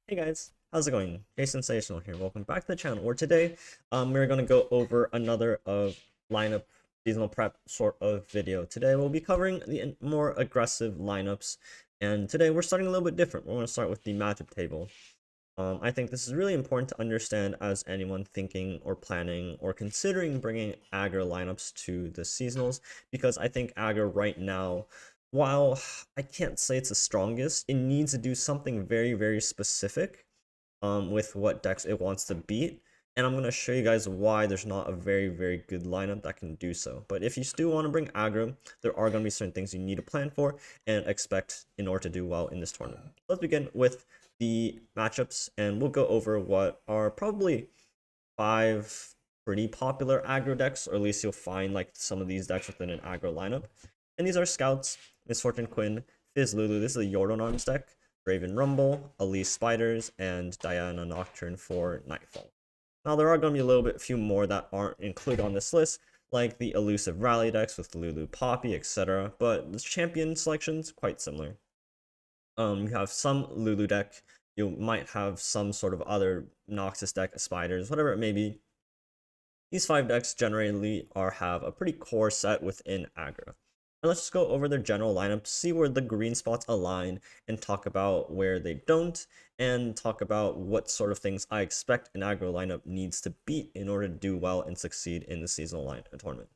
Hey guys, how's it going? Jay Sensational here. Welcome back to the channel. Where today, we're gonna go over another of lineup seasonal prep sort of video. Today we'll be covering the more aggressive lineups, and today we're starting a little bit different. We're gonna start with the matchup table. I think this is really important to understand as anyone thinking or planning or considering bringing aggro lineups to the seasonals, because I think aggro right now, while I can't say it's the strongest, it needs to do something very specific with what decks it wants to beat. And I'm going to show you guys why there's not a very good lineup that can do so. But if you still want to bring aggro, there are going to be certain things you need to plan for and expect in order to do well in this tournament. Let's begin with the matchups, and we'll go over what are probably 5 pretty popular aggro decks, or at least you'll find like some of these decks within an aggro lineup. And these are Scouts, Misfortune Quinn, Fizz Lulu. This is a Yordle Arms deck, Raven Rumble, Elise Spiders, and Diana Nocturne for Nightfall. Now there are going to be a little bit few more that aren't included on this list, like the elusive rally decks with Lulu Poppy, etc. But the champion selection's quite similar. You have some Lulu deck, you might have some sort of other Noxus deck, Spiders, whatever it may be. These 5 decks generally have a pretty core set within aggro. And let's just go over their general lineup, see where the green spots align, and talk about where they don't, and talk about what sort of things I expect an aggro lineup needs to beat in order to do well and succeed in the seasonal tournament.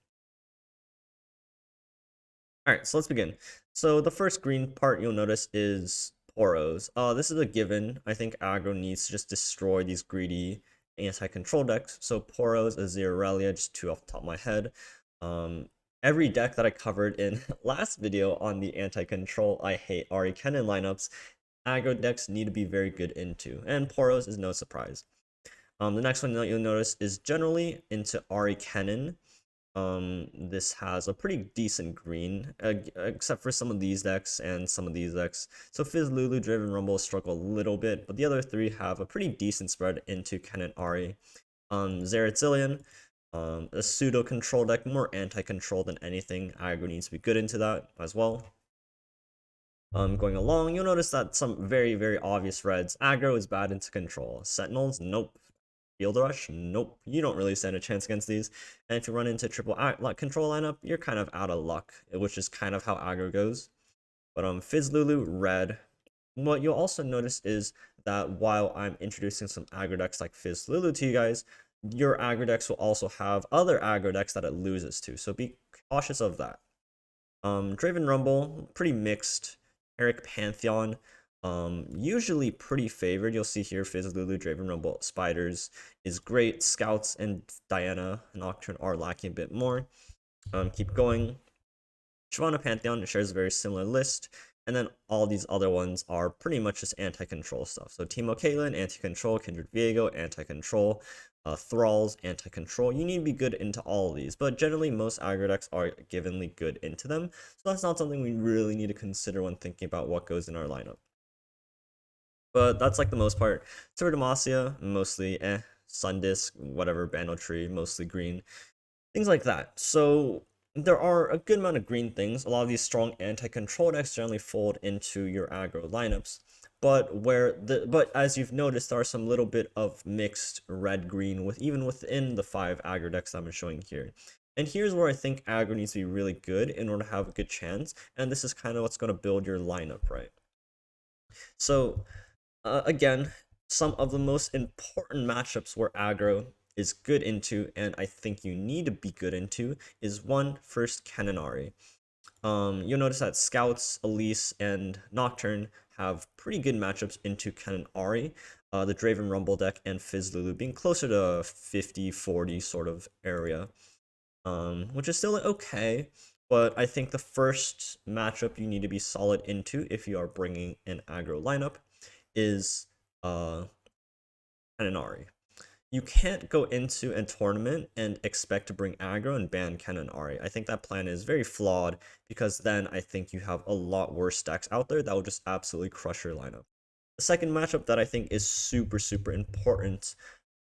Alright, so let's begin. So the first green part you'll notice is Poros. This is a given. I think aggro needs to just destroy these greedy anti-control decks. So Poros, Azir, Aurelia, just 2 off the top of my head. Every deck that I covered in last video on the anti-control I hate Ari Kennen lineups, aggro decks need to be very good into, and Poros is no surprise. The next one that you'll notice is generally into Ari Kennen. This has a pretty decent green, except for some of these decks and some of these decks. So Fizz, Lulu, Driven Rumble struggle a little bit, but the other 3 have a pretty decent spread into Kennen Ari. Zillion, a pseudo control deck, more anti-control than anything. Aggro needs to be good into that as well. Going along, you'll notice that some very obvious reds. Aggro is bad into control. Sentinels, nope. Field Rush, nope. You don't really stand a chance against these. And if you run into triple control lineup, you're kind of out of luck, which is kind of how aggro goes. But Fizz Lulu, red. What you'll also notice is that while I'm introducing some aggro decks like Fizz Lulu to you guys, your aggro decks will also have other aggro decks that it loses to, so be cautious of that. Draven Rumble, pretty mixed. Eric Pantheon, usually pretty favored. You'll see here Fizz, Lulu, Draven Rumble, Spiders is great. Scouts and Diana Nocturne are lacking a bit more. Keep going. Shyvana Pantheon shares a very similar list, and then all these other ones are pretty much just anti-control stuff. So Teemo Caitlyn, anti-control, Kindred Viego, anti-control, Thralls, anti-control. You need to be good into all of these, but generally most aggro decks are givenly good into them, so that's not something we really need to consider when thinking about what goes in our lineup. But that's like the most part. Tour Demacia, mostly Sundisk, whatever, Bandle Tree, mostly green. Things like that. So there are a good amount of green things. A lot of these strong anti-control decks generally fold into your aggro lineups. But as you've noticed, there are some little bit of mixed red-green even within the 5 aggro decks I'm showing here. And here's where I think aggro needs to be really good in order to have a good chance. And this is kind of what's going to build your lineup, right? So again, some of the most important matchups where aggro is good into, and I think you need to be good into, is first Kennen Ari. You'll notice that Scouts, Elise, and Nocturne have pretty good matchups into Kennen Ari. The Draven Rumble deck and Fizz Lulu being closer to 50-40 sort of area, which is still okay. But I think the first matchup you need to be solid into if you are bringing an aggro lineup is Kennen Ari. You can't go into a tournament and expect to bring aggro and ban Kennen Ari. I think that plan is very flawed, because then I think you have a lot worse decks out there that will just absolutely crush your lineup. The second matchup that I think is super important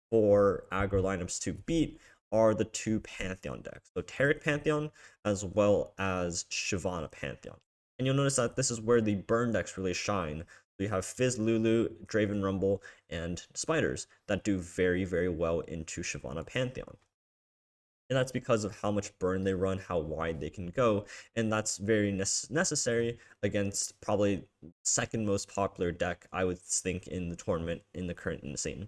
for aggro lineups to beat are the 2 Pantheon decks. So Taric Pantheon as well as Shyvana Pantheon. And you'll notice that this is where the burn decks really shine. You have Fizz Lulu, Draven Rumble, and Spiders that do very, very well into Shyvana Pantheon. And that's because of how much burn they run, how wide they can go, and that's very necessary against probably second most popular deck, I would think, in the tournament in the current scene.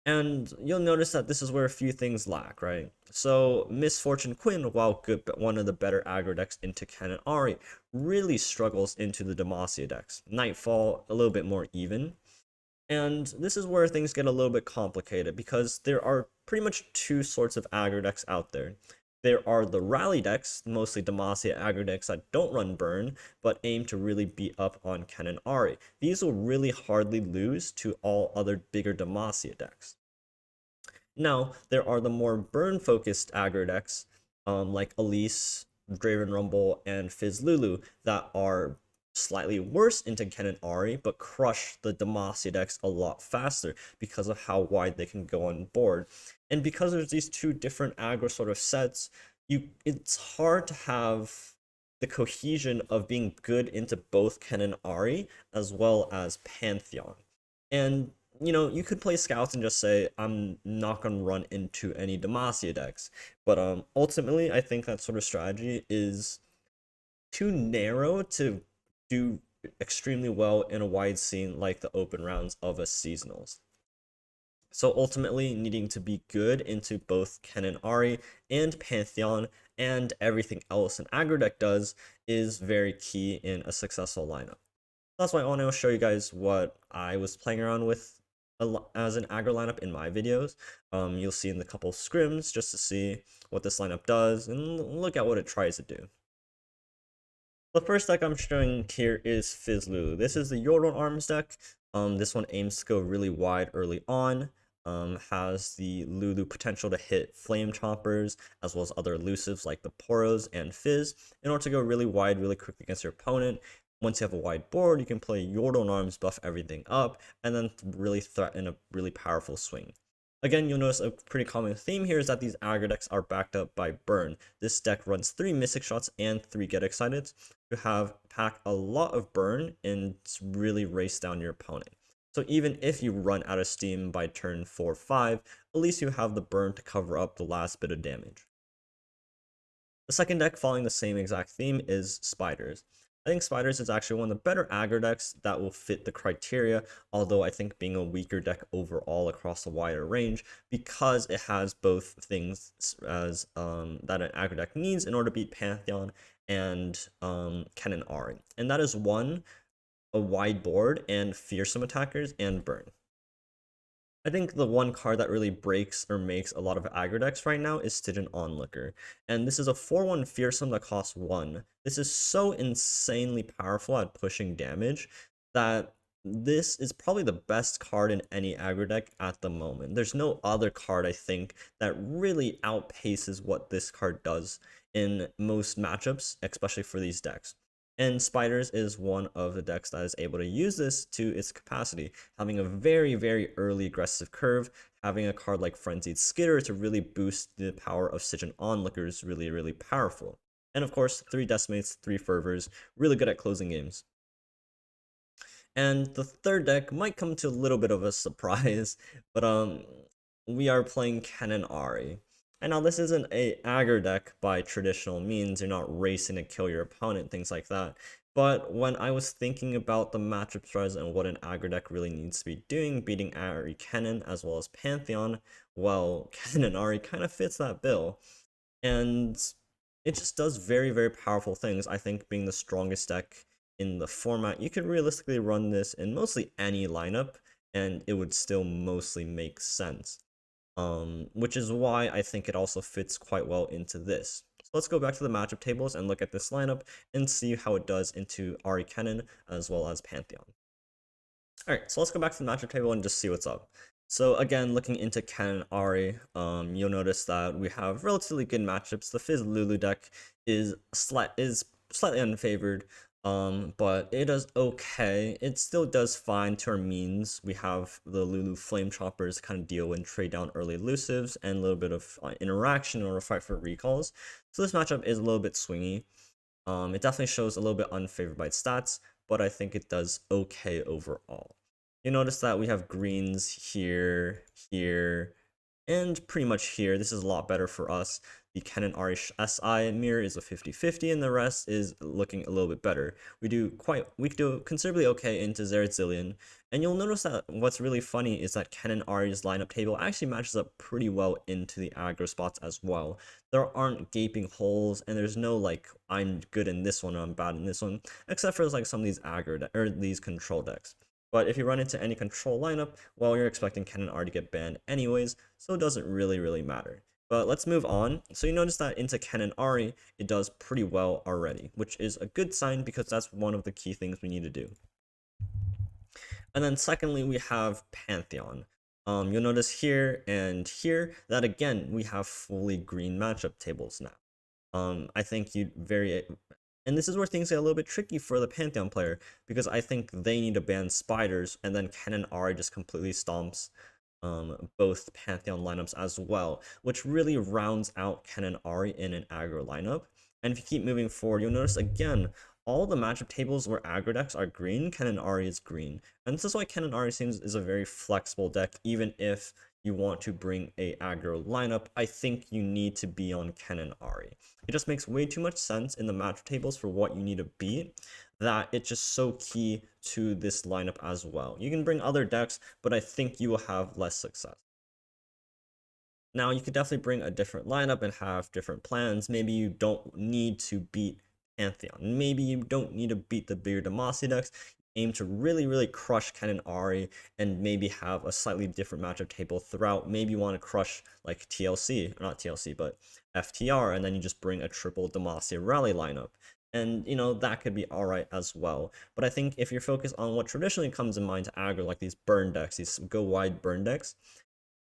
And you'll notice that this is where a few things lack, right? So Miss Fortune Quinn, while good, but one of the better aggro decks into Canon Ari, really struggles into the Demacia decks. Nightfall, a little bit more even. And this is where things get a little bit complicated because there are pretty much two sorts of aggro decks out there. There are the rally decks, mostly Demacia aggro decks that don't run burn, but aim to really beat up on Canon Ari. These will really hardly lose to all other bigger Demacia decks. Now, there are the more burn-focused aggro decks, like Elise, Draven Rumble, and Fizz Lulu, that are slightly worse into Ken and Ari, but crush the Demacia decks a lot faster because of how wide they can go on board. And because there's these two different aggro sort of sets, it's hard to have the cohesion of being good into both Ken and Ari as well as Pantheon. And you could play scouts and just say, I'm not going to run into any Demacia decks. But ultimately, I think that sort of strategy is too narrow to do extremely well in a wide scene like the open rounds of a seasonals. So ultimately, needing to be good into both Ken and Ari and Pantheon and everything else an aggro deck does is very key in a successful lineup. That's why I want to show you guys what I was playing around with as an aggro lineup in my videos. You'll see in the couple scrims just to see what this lineup does and look at what it tries to do. The first deck I'm showing here is Fizz Lulu. This is the Yordle Arms deck. This one aims to go really wide early on. Has the Lulu potential to hit Flame Choppers, as well as other elusives like the Poros and Fizz, in order to go really wide really quickly against your opponent. Once you have a wide board, you can play Yordle Arms, buff everything up, and then really threaten a really powerful swing. Again, you'll notice a pretty common theme here is that these aggro decks are backed up by burn. This deck runs 3 Mystic Shots and 3 Get Excited. You have pack a lot of burn and really race down your opponent. So even if you run out of steam by turn 4-5, at least you have the burn to cover up the last bit of damage. The second deck following the same exact theme is Spiders. I think Spiders is actually one of the better aggro decks that will fit the criteria, although I think being a weaker deck overall across a wider range, because it has both things as that an aggro deck needs in order to beat Pantheon and Ken and Ari. And that is one, a wide board and fearsome attackers and burn. I think the one card that really breaks or makes a lot of aggro decks right now is Stygian Onlooker. And this is a 4/1 fearsome that costs 1. This is so insanely powerful at pushing damage that this is probably the best card in any aggro deck at the moment. There's no other card, I think, that really outpaces what this card does in most matchups, especially for these decks. And Spiders is one of the decks that is able to use this to its capacity, having a very, very early aggressive curve, having a card like Frenzied Skitter to really boost the power of Stygian Onlooker is really, really powerful. And of course, 3 Decimates, 3 Fervors, really good at closing games. And the third deck might come to a little bit of a surprise, but we are playing Ken and Ari. And now this isn't a aggro deck by traditional means, you're not racing to kill your opponent, things like that. But when I was thinking about the matchup strategies and what an aggro deck really needs to be doing, beating Ari Kennen as well as Pantheon, well, Ken and Ari kind of fits that bill. And it just does very, very powerful things. I think being the strongest deck in the format, you could realistically run this in mostly any lineup, and it would still mostly make sense. Which is why I think it also fits quite well into this. So let's go back to the matchup tables and look at this lineup and see how it does into Ari Kennen as well as Pantheon. Alright, so let's go back to the matchup table and just see what's up. So again, looking into Ken and Ari, you'll notice that we have relatively good matchups. The Fizz Lulu deck is slightly unfavored, but it does okay. It still does fine to our means. We have the Lulu Flame Choppers kind of deal and trade down early elusives and a little bit of interaction in order to fight for recalls. So this matchup is a little bit swingy. It definitely shows a little bit unfavored by its stats, but I think it does okay overall. You notice that we have greens here, here, and pretty much here. This is a lot better for us. The Canon Arish SI mirror is a 50-50, and the rest is looking a little bit better. We do considerably okay into Zillion, and you'll notice that what's really funny is that Canon Ari's lineup table actually matches up pretty well into the aggro spots as well. There aren't gaping holes, and there's no like I'm good in this one or I'm bad in this one, except for like some of these aggro or these control decks. But if you run into any control lineup, well, you're expecting Canon R to get banned anyways, so it doesn't really matter. But let's move on. So you notice that into Canon Ari, it does pretty well already, which is a good sign because that's one of the key things we need to do. And then secondly, we have Pantheon. You'll notice here and here that again, we have fully green matchup tables now. I think and this is where things get a little bit tricky for the Pantheon player, because I think they need to ban spiders, and then Canon R just completely stomps both Pantheon lineups as well, which really rounds out Canon Ari in an aggro lineup. And if you keep moving forward, you'll notice again, all the matchup tables where aggro decks are green, Canon Ari is green. And this is why Canon Ari seems is a very flexible deck, even if you want to bring a aggro lineup. I think you need to be on Canon Ari. It just makes way too much sense in the matchup tables for what you need to beat, that it's just so key to this lineup as well. You can bring other decks, but I think you will have less success. Now, you could definitely bring a different lineup and have different plans. Maybe you don't need to beat Pantheon. Maybe you don't need to beat the bigger Demacia decks. Aim to really crush Canon Ari and maybe have a slightly different matchup table throughout. Maybe you want to crush like TLC, or not TLC, but FTR, and then you just bring a triple Demacia rally lineup. And, you know, that could be alright as well. But I think if you're focused on what traditionally comes in mind to aggro, like these burn decks, these go wide burn decks,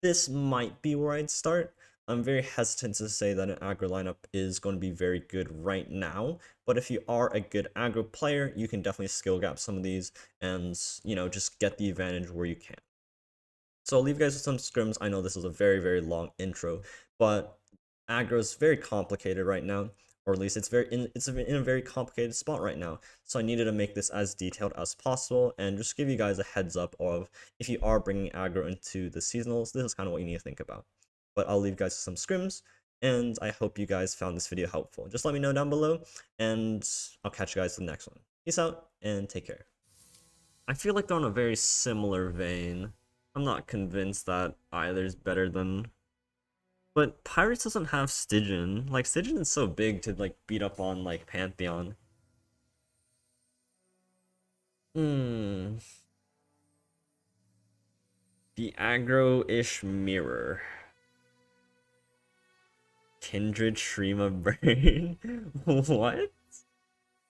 this might be where I'd start. I'm very hesitant to say that an aggro lineup is going to be very good right now, but if you are a good aggro player, you can definitely skill gap some of these and, you know, just get the advantage where you can. So I'll leave you guys with some scrims. I know this is a very long intro, but aggro is very complicated right now, or at least it's in a very complicated spot right now. So I needed to make this as detailed as possible and just give you guys a heads up of if you are bringing aggro into the seasonals, this is kind of what you need to think about. But I'll leave you guys with some scrims, and I hope you guys found this video helpful. Just let me know down below, and I'll catch you guys in the next one. Peace out, and take care. I feel like they're on a very similar vein. I'm not convinced that either's better than... But Pirates doesn't have Stygian. Like, Stygian is so big to, like, beat up on, like, Pantheon. The aggro-ish mirror. Kindred Shrima Brain? What?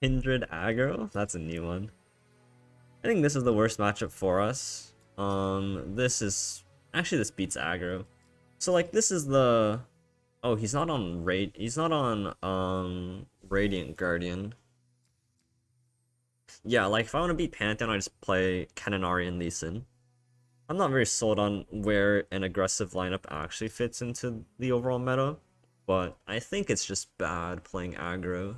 Kindred aggro? That's a new one. I think this is the worst matchup for us. Actually, this beats aggro. So, like, this is the... Oh, he's not on Radiant Guardian. Yeah, like, if I want to beat Pantheon, I just play Canon Ari and Lee Sin. I'm not very sold on where an aggressive lineup actually fits into the overall meta, but I think it's just bad playing aggro.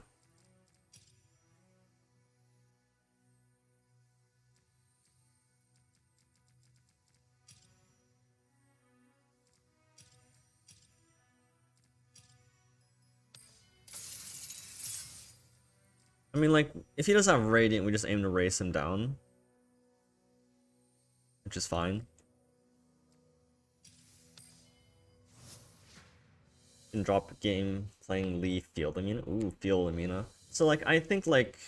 I mean, like, if he doesn't have Radiant, we just aim to race him down, which is fine. And drop game playing Lee Field Amina. Ooh, Field Amina. So, like, I think, like,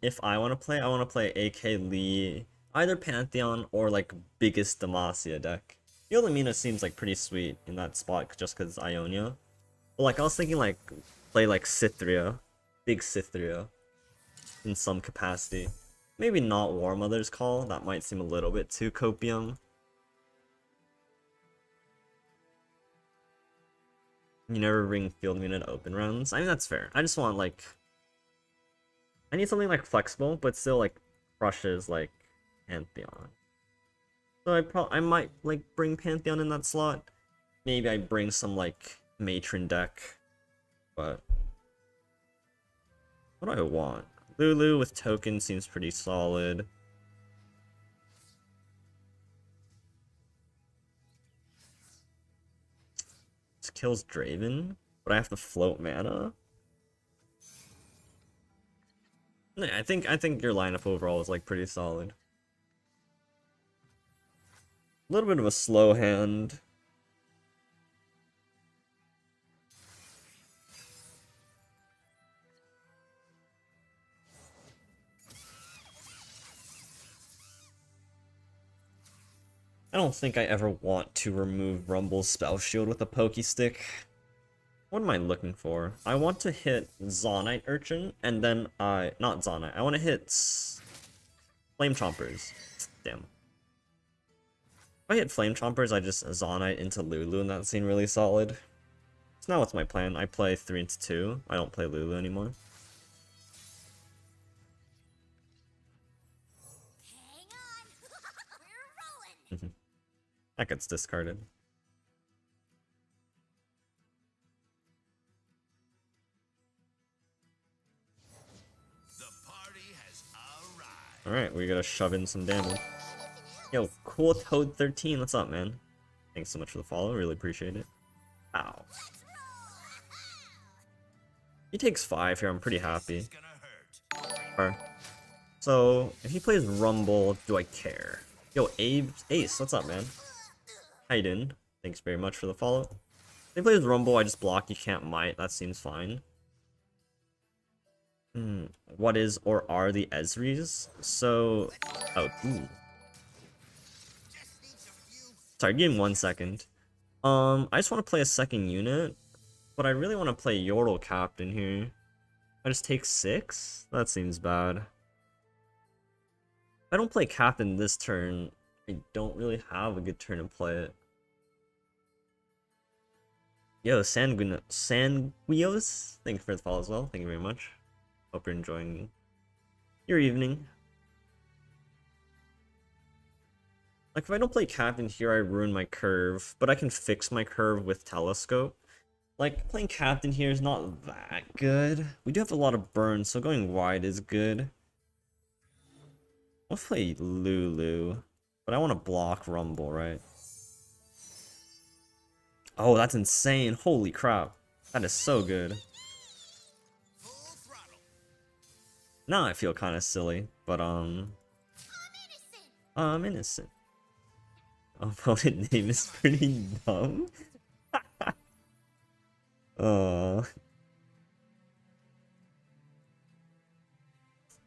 if I want to play AK Lee, either Pantheon or, like, biggest Demacia deck. Field Amina seems, like, pretty sweet in that spot just because it's Ionia. But, like, I was thinking, like, play, like, Cythria. Big Cythria. In some capacity. Maybe not War Mother's Call. That might seem a little bit too copium. You never bring Field Amina to open rounds. I mean, that's fair. I just want, like... I need something, like, flexible, but still, like, crushes, like, Pantheon. So I might, like, bring Pantheon in that slot. Maybe I bring some, like, Matron deck. But... what do I want? Lulu with token seems pretty solid. This kills Draven, but I have to float mana. Yeah, I think your lineup overall is like pretty solid. A little bit of a slow hand. I don't think I ever want to remove Rumble's spell shield with a pokey stick. What am I looking for? I want to hit Zonite Urchin, and then not Zonite. I want to hit Flame Chompers. Damn. If I hit Flame Chompers, I just Zonite into Lulu, and that seemed really solid. So now what's my plan? I play 3 into 2. I don't play Lulu anymore. Hang on. We're rolling. That gets discarded. Alright, we gotta shove in some damage. Yo, Cool Toad 13, what's up, man? Thanks so much for the follow, really appreciate it. Ow. He takes 5 here, I'm pretty happy. Alright. So, if he plays Rumble, do I care? Yo, Ace, what's up, man? How you doing? Thanks very much for the follow. If he plays Rumble, I just block, you can't might, that seems fine. What is or are the Ezreals? So, ooh. Sorry, give me 1 second. I just want to play a second unit, but I really want to play Yordle Captain here. I just take 6? That seems bad. If I don't play Captain this turn, I don't really have a good turn to play it. Yo, Sanguios, thank you for the follow as well. Thank you very much. Hope you're enjoying your evening. Like, if I don't play Captain here, I ruin my curve, but I can fix my curve with Telescope. Like, playing Captain here is not that good. We do have a lot of burn, so going wide is good. I'll play Lulu, but I want to block Rumble, right? Oh, that's insane. Holy crap. That is so good. Now I feel kind of silly, but I'm innocent. Opponent name is pretty dumb. Oh.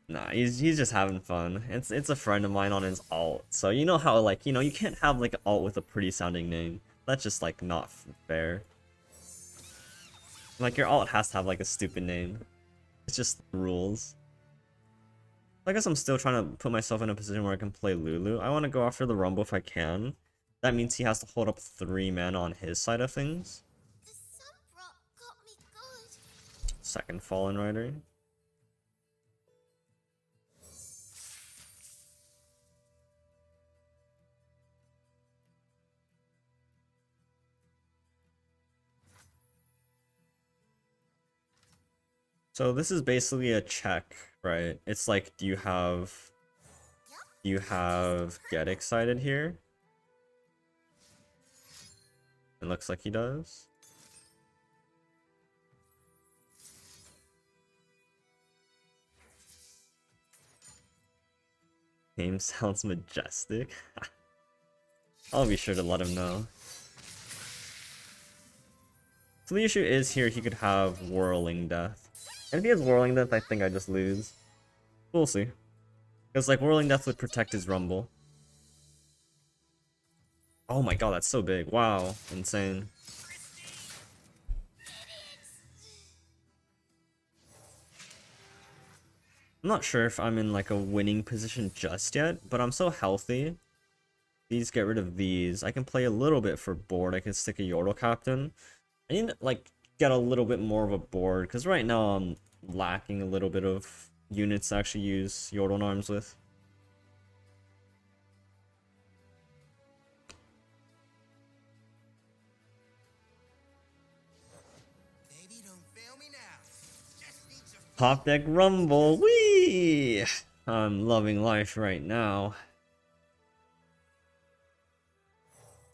Nah, he's just having fun. It's a friend of mine on his alt. So you know how, like, you know, you can't have like an alt with a pretty sounding name. That's just like not fair. Like, your alt has to have like a stupid name. It's just rules. I guess I'm still trying to put myself in a position where I can play Lulu. I want to go after the Rumble if I can. That means he has to hold up 3 mana on his side of things. Second Fallen Rider. So this is basically a check, right? It's like, do you have Get Excited here? It looks like he does. Name sounds majestic. I'll be sure to let him know. So the issue is here he could have Whirling Death. And if he has Whirling Death, I think I just lose. We'll see. Because like Whirling Death would protect his Rumble. Oh my god, that's so big. Wow, insane. I'm not sure if I'm in like a winning position just yet, but I'm so healthy. These get rid of these. I can play a little bit for board. I can stick a Yordle Captain. I need to like get a little bit more of a board, because right now I'm lacking a little bit of units to actually use Yordle Arms with. Top deck Rumble, whee! Whee! I'm loving life right now.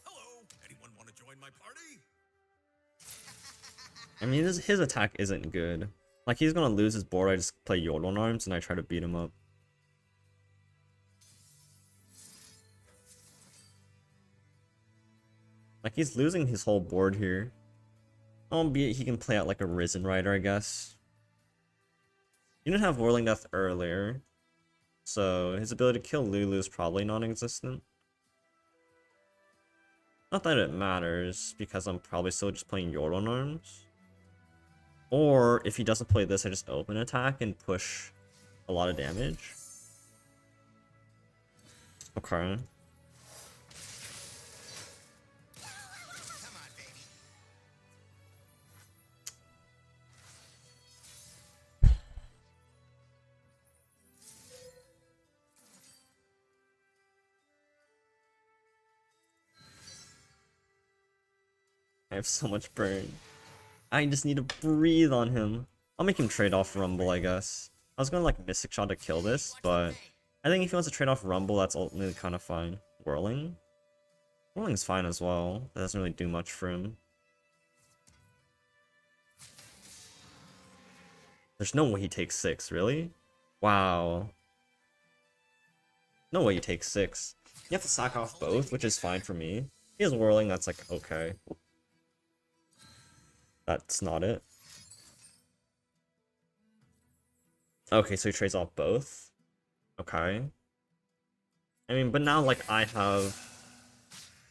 Hello, anyone want to join my party? I mean, his attack isn't good. Like, he's gonna lose his board, I just play Yordle Arms and I try to beat him up. Like, he's losing his whole board here. Albeit he can play out like a Risen Rider, I guess. He didn't have Whirling Death earlier, so his ability to kill Lulu is probably non-existent. Not that it matters, because I'm probably still just playing Yordle Arms. Or, if he doesn't play this, I just open attack and push a lot of damage. Okay. Come on, baby. I have so much burn. I just need to breathe on him. I'll make him trade off Rumble, I guess. I was gonna like Mystic Shot to kill this, but I think if he wants to trade off Rumble, that's ultimately kind of fine. Whirling? Whirling's fine as well. That doesn't really do much for him. There's no way he takes 6, really? Wow. No way he takes 6. You have to sack off both, which is fine for me. He has Whirling, that's like, okay. That's not it. Okay, so he trades off both. Okay. I mean, but now, like, I have...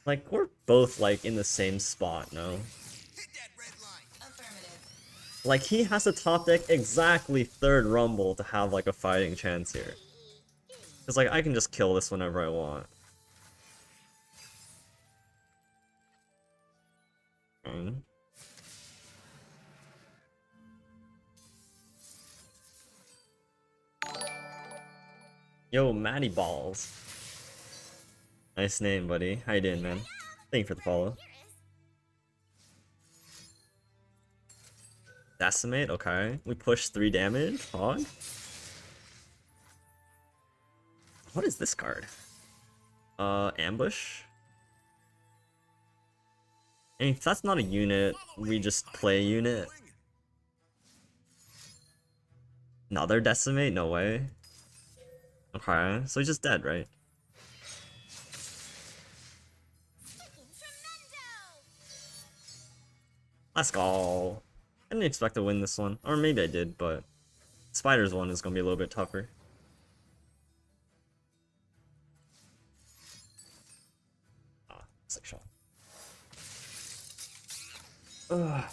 Like, we're both, like, in the same spot, no? Hit that red line. Affirmative. Like, he has to top deck exactly 3rd Rumble to have, like, a fighting chance here. Because, like, I can just kill this whenever I want. Okay. Yo, Matty Balls. Nice name, buddy. How you doing, man? Thank you for the follow. Decimate, okay. We push 3 damage. Hog. What is this card? Ambush? And if that's not a unit, we just play a unit. Another Decimate? No way. Okay, so he's just dead, right? Let's go. I didn't expect to win this one. Or maybe I did, but Spider's one is gonna be a little bit tougher. Ah, sick shot. Ugh.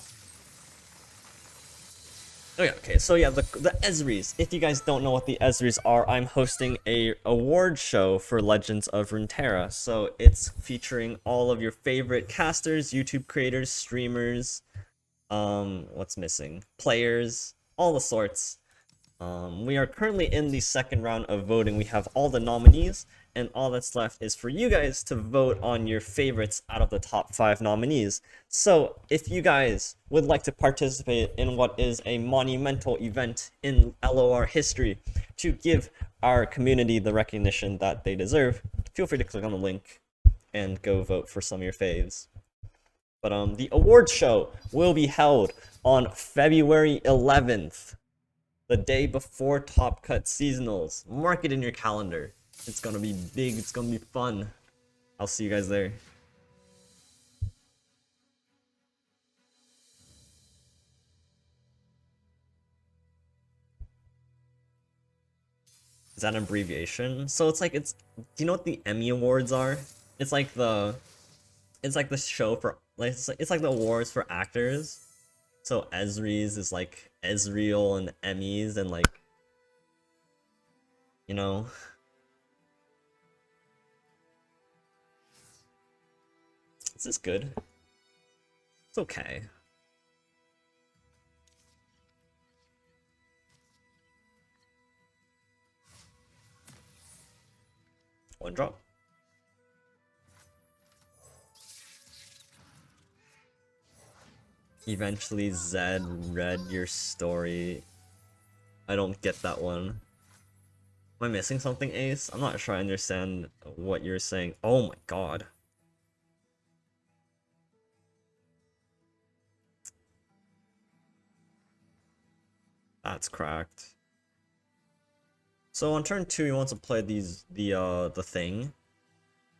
Oh yeah, okay, so yeah, the Ezreals. If you guys don't know what the Ezreals are, I'm hosting a award show for Legends of Runeterra. So it's featuring all of your favorite casters, YouTube creators, streamers, what's missing? Players, all the sorts. We are currently in the 2nd round of voting. We have all the nominees, and all that's left is for you guys to vote on your favorites out of the top 5 nominees. So, if you guys would like to participate in what is a monumental event in LOR history to give our community the recognition that they deserve, feel free to click on the link and go vote for some of your faves. But the award show will be held on February 11th. The day before Top Cut Seasonals. Mark it in your calendar. It's gonna be big, it's gonna be fun. I'll see you guys there. Is that an abbreviation? So it's like, do you know what the Emmy Awards are? It's like the show for, like, it's like the awards for actors. So Ezreals is like Ezreal and Emmys and like, you know. Is this good? It's okay. One drop. Eventually Zed read your story. I don't get that one. Am I missing something, Ace? I'm not sure I understand what you're saying. Oh my god. That's cracked. So on turn 2, he wants to play the thing.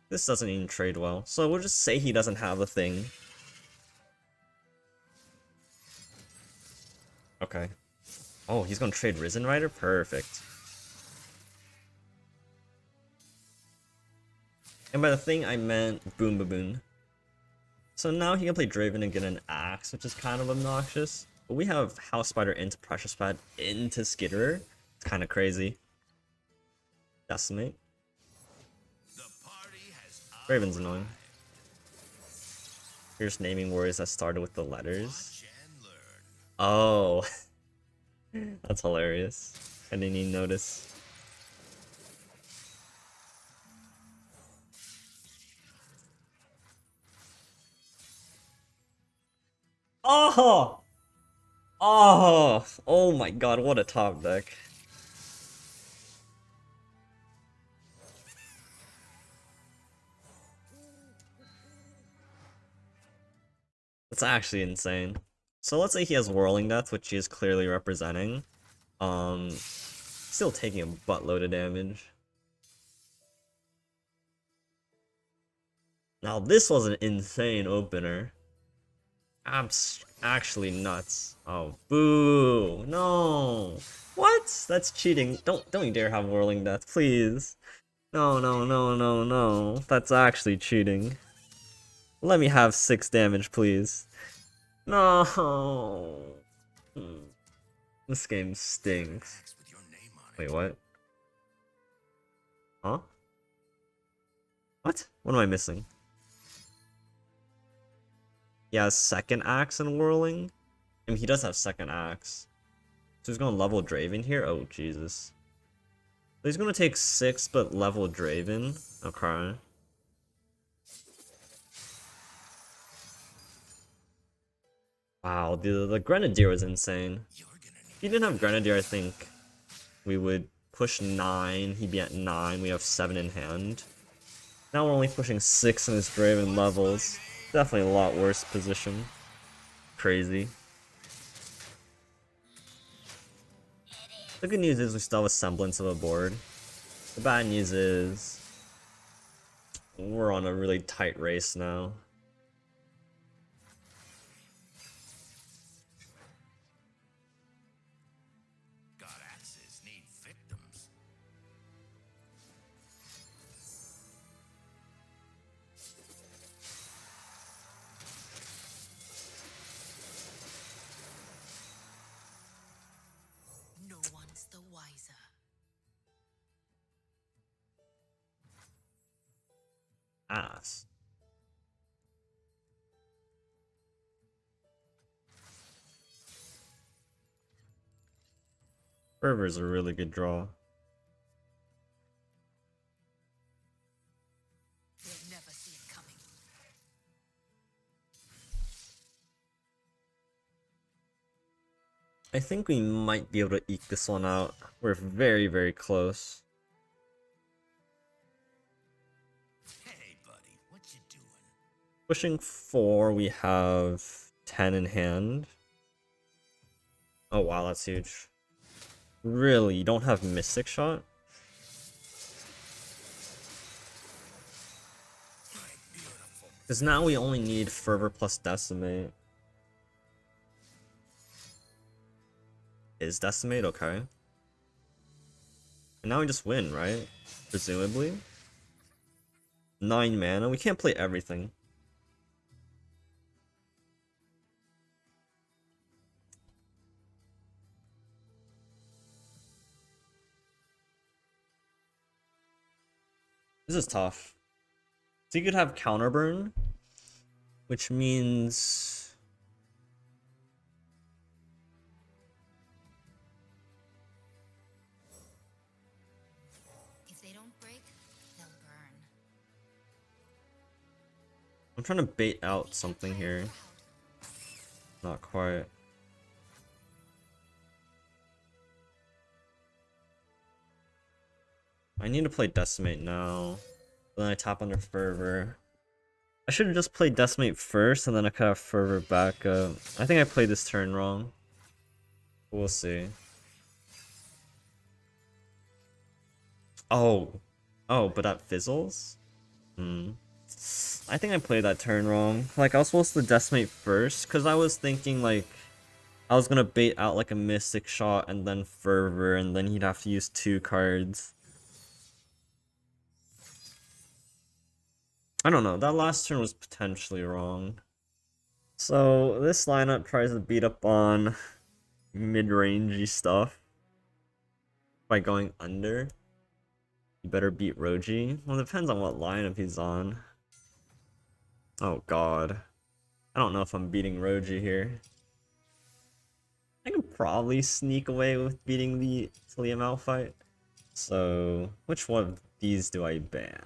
This doesn't even trade well. So we'll just say he doesn't have the thing. Okay. Oh, he's gonna trade Risen Rider? Perfect. And by the thing, I meant Boom Baboon. So now he can play Draven and get an Axe, which is kind of obnoxious. But we have House Spider into Precious Pad into Skitterer. It's kind of crazy. Decimate. Raven's annoying. Here's naming words that started with the letters. Oh. That's hilarious. I didn't even notice. Oh! Oh! Oh my god, what a top deck. That's actually insane. So let's say he has Whirling Death, which he is clearly representing. Still taking a buttload of damage. Now this was an insane opener. Actually nuts. Oh, boo! No! What? That's cheating. Don't you dare have Whirling Death, please. No, no, no, no, no. That's actually cheating. Let me have 6 damage, please. No. This game stinks. Wait, what? Huh? What? What am I missing? He has second axe and whirling? I mean, he does have second axe. So he's gonna level Draven here? Oh, Jesus. So he's gonna take 6 but level Draven. Okay. Wow, the Grenadier was insane. If he didn't have Grenadier, I think we would push 9. He'd be at 9. We have 7 in hand. Now we're only pushing 6 in his Draven levels. Definitely a lot worse position. Crazy. The good news is we still have a semblance of a board. The bad news is we're on a really tight race now. God axes need victims. No one's the wiser. Ass. Fervor's a really good draw. They'll never see it coming. I think we might be able to eke this one out. We're very, very close. Hey, buddy, what you doing? Pushing 4, we have 10 in hand. Oh wow, that's huge. Really, you don't have Mystic Shot? Because now we only need Fervor plus Decimate. Is Decimate okay? And now we just win, right? Presumably. 9 mana, we can't play everything. This is tough. So you could have Counterburn, which means If they don't break, they'll burn. I'm trying to bait out something here. Not quite. I need to play Decimate now. Then I tap under Fervor. I should have just played Decimate first, and then I could have Fervor back up. I think I played this turn wrong. We'll see. Oh. Oh, but that fizzles? Hmm. I think I played that turn wrong. Like, I was supposed to Decimate first, because I was thinking, like, I was gonna bait out, like, a Mystic Shot, and then Fervor, and then he'd have to use 2 cards. I don't know, that last turn was potentially wrong. So, this lineup tries to beat up on mid-rangey stuff by going under. You better beat Roji. Well, it depends on what lineup he's on. Oh god. I don't know if I'm beating Roji here. I can probably sneak away with beating the Talia Malphite. So, which one of these do I ban?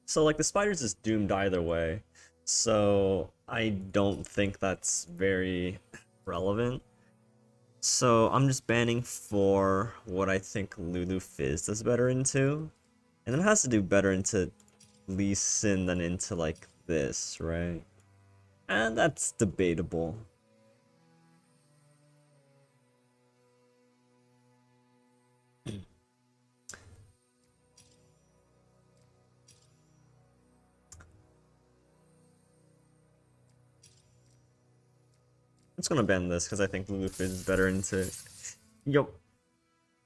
So, like, the Spiders is doomed either way. So, I don't think that's very relevant. So, I'm just banning for what I think Lulu Fizz does better into. And it has to do better into Lee Sin than into, like, this, right? And that's debatable. I'm just gonna ban this because I think Lulu Fizz is better into it. Yup.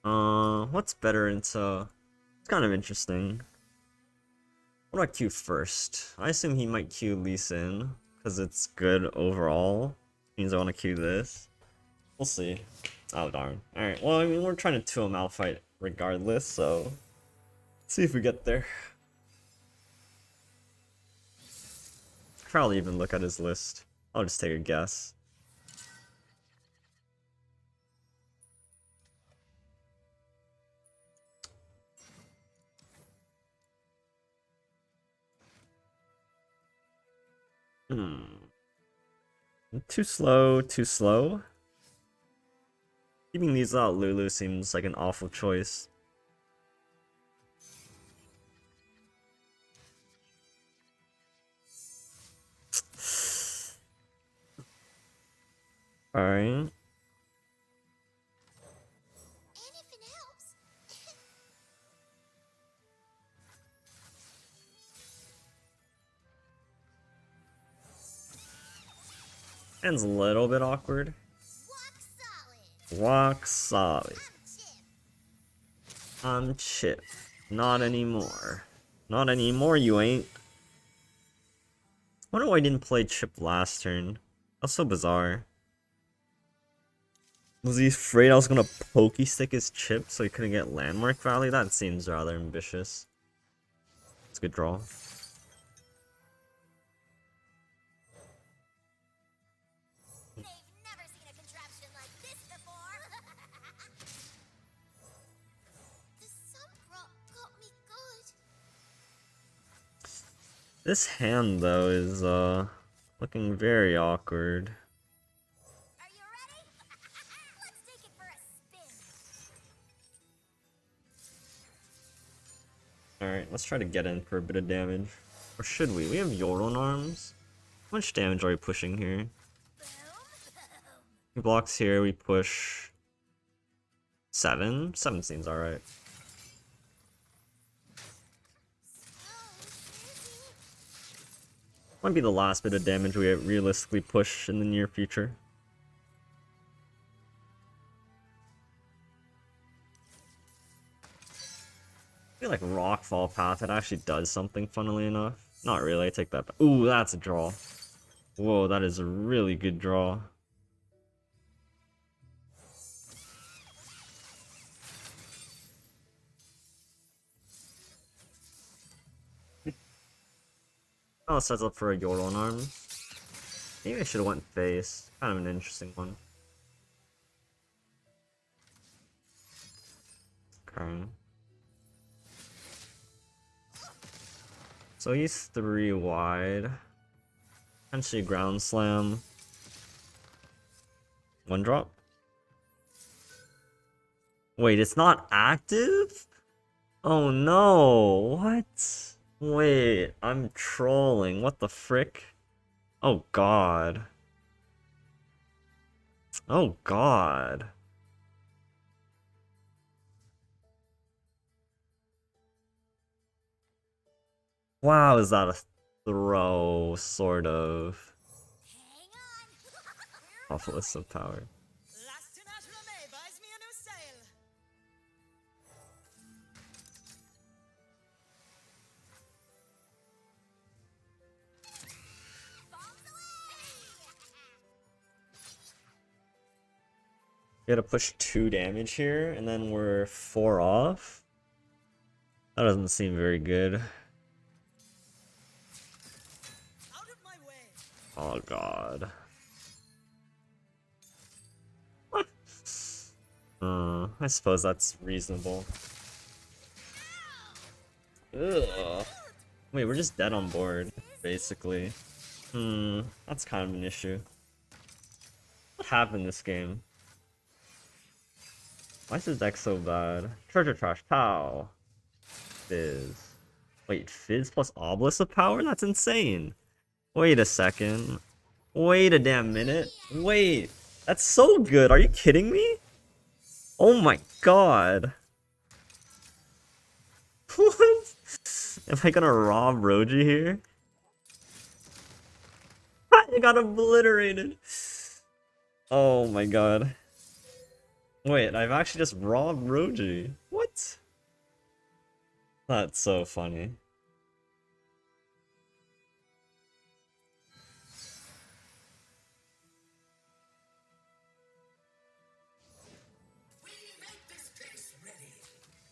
What's better into... It's kind of interesting. What do I queue first? I assume he might queue Lee Sin, because it's good overall. Means I want to queue this. We'll see. Oh darn. Alright, well I mean we're trying to 2-0 Malphite regardless, so... Let's see if we get there. Probably even look at his list. I'll just take a guess. Too slow, too slow. Keeping these out Lulu seems like an awful choice. Alright. Anything else? Hand's a little bit awkward. Walk solid. Walk solid. I'm Chip. I'm Chip. Not anymore. Not anymore, you ain't. Wonder why I didn't play Chip last turn. That's so bizarre. Was he afraid I was gonna pokey stick his Chip so he couldn't get landmark value? That seems rather ambitious. It's a good draw. They've never seen a contraption like this before. The sun got me good. This hand though is looking very awkward. Are you ready? Let's take it for a spin. Alright, let's try to get in for a bit of damage. Or should we? We have Yordle arms. How much damage are we pushing here? Boom. He blocks here, we push 7? 7 seems alright. Might be the last bit of damage we realistically push in the near future. I feel like Rockfall Path, it actually does something funnily enough. Not really, I take that back. Ooh, that's a draw. Whoa, that is a really good draw. Oh, it sets up for a Yordle on arms. Maybe I should have went face. Kind of an interesting one. Okay. So he's 3 wide. Potentially ground slam. 1 drop. Wait, it's not active? Oh no, what? Wait, I'm trolling. What the frick? Oh god. Oh god. Wow, is that a throw, sort of? Hang on. Awfulness of power. Last international May buys me a new sail. Bombs away! We gotta push 2 damage here, and then we're 4 off. That doesn't seem very good. Out of my way. Oh god. I suppose that's reasonable. Ugh. Wait, we're just dead on board, basically. That's kind of an issue. What happened this game? Why is this deck so bad? Treasure trash, pow. Fizz. Wait, Fizz plus Obelisk of power? That's insane. Wait a second. Wait a damn minute. Wait, that's so good. Are you kidding me? Oh my god. What? Am I gonna rob Roji here? I got obliterated. Oh my god. Wait, I've actually just robbed Roji. What? That's so funny. We make this case ready.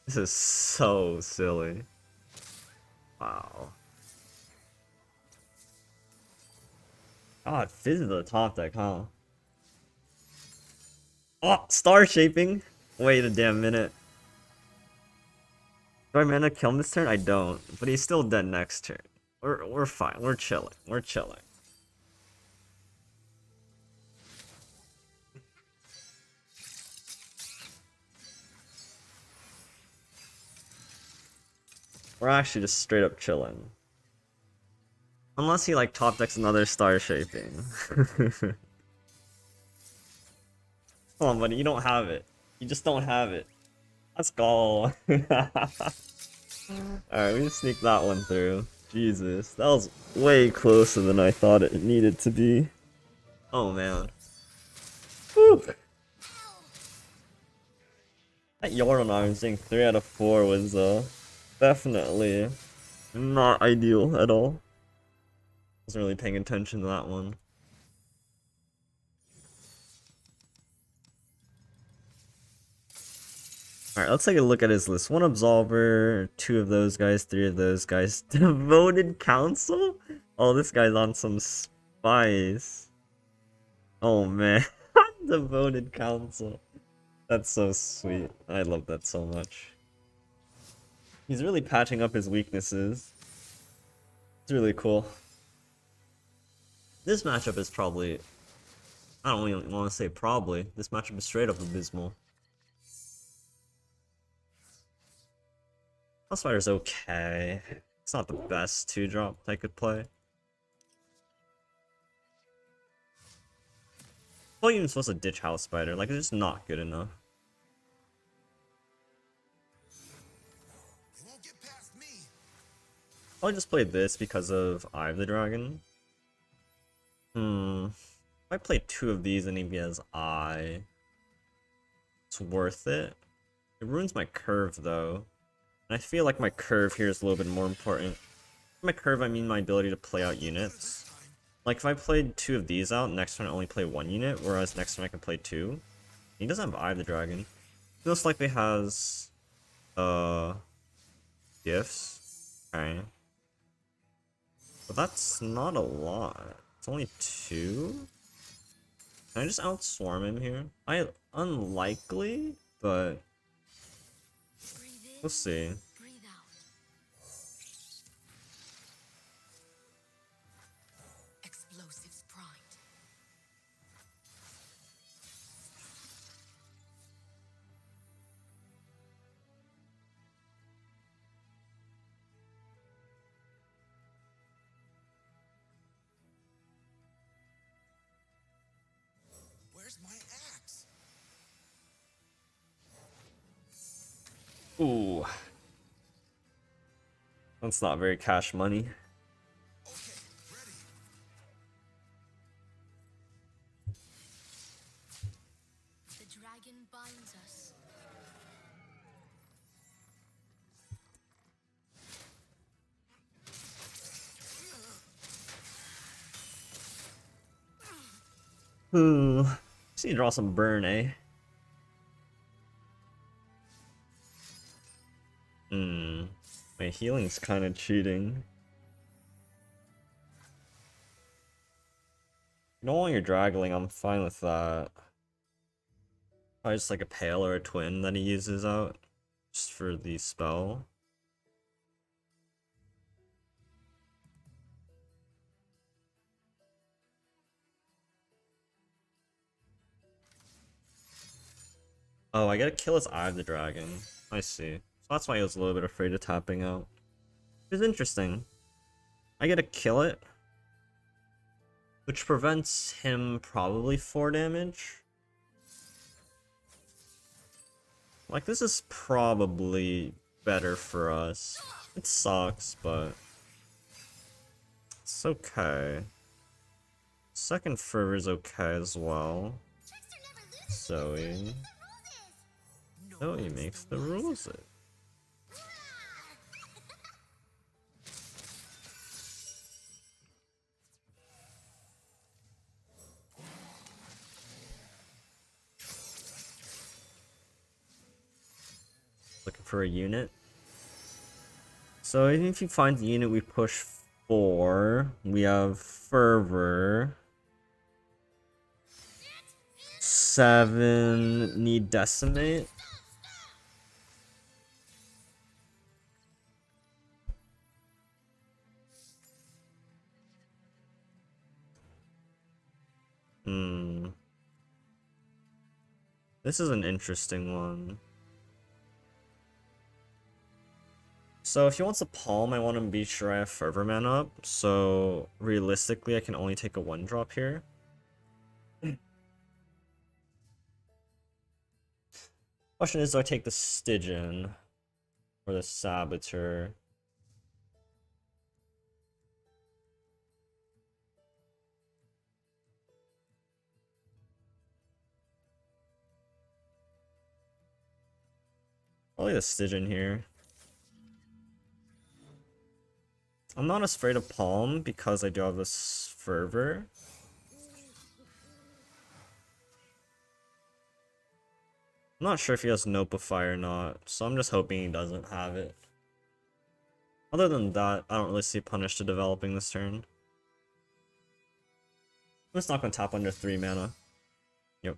This is so silly. Wow. God, Fizz is the top deck, huh? Oh, star shaping. Wait a damn minute. Do I mana kill him this turn? I don't, but he's still dead next turn. We're fine. We're chilling. We're chilling. We're actually just straight up chilling. Unless he like top decks another star shaping. Come on, buddy, you don't have it. You just don't have it. Let's go. Alright, we sneak that one through. Jesus, that was way closer than I thought it needed to be. Oh man. Whew. That Yorn Arm saying 3 out of 4 was definitely not ideal at all. Wasn't really paying attention to that one. Alright, let's take a look at his list. 1 Absolver, 2 of those guys, 3 of those guys. Devoted Council? Oh, this guy's on some spice. Oh man. Devoted Council. That's so sweet. I love that so much. He's really patching up his weaknesses. It's really cool. This matchup is probably... I don't even want to say probably. This matchup is straight up abysmal. House Fighter's okay. It's not the best 2-drop I could play. Well, you're supposed to ditch House Spider. Like, it's just not good enough. They won't get past me. I'll just play this because of Eye of the Dragon. If I play 2 of these and he has Eye, it's worth it. It ruins my curve though. And I feel like my curve here is a little bit more important. By my curve, I mean my ability to play out units. Like if I played 2 of these out, next turn I only play 1 unit, whereas next turn I can play 2. He doesn't have Eye of the Dragon. He most likely has gifts. Okay. But that's not a lot. It's only 2? Can I just outswarm him here? Unlikely, but Breathe in, we'll see. breathe out. Explosives primed. Ooh. That's not very cash money. Okay, ready. The dragon binds us. Just need to draw some burn, eh? My healing's kind of cheating. You know, while you're draggling, I'm fine with that. Probably just like a pale or a twin that he uses out just for the spell. Oh, I gotta kill his Eye of the Dragon. I see. So that's why he was a little bit afraid of tapping out. It's interesting. I gotta kill it, which prevents him probably 4 damage. Like, this is probably better for us. It sucks, but it's okay. Second Fervor's okay as well. Trickster never loses. Zoe. The Zoe makes the rules it. Looking for a unit. So even if you find the unit, we push 4. We have Fervor. 7 need Decimate. This is an interesting one. So if he wants a Palm, I want to be sure I have Fervor Man up. So realistically, I can only take a 1-drop here. Question is, do I take the Stygian or the Saboteur? Probably the Stygian here. I'm not as afraid of Palm because I do have this Fervor. I'm not sure if he has Notify or not, so I'm just hoping he doesn't have it. Other than that, I don't really see Punish to developing this turn. I'm just not going to tap under 3 mana. Yep.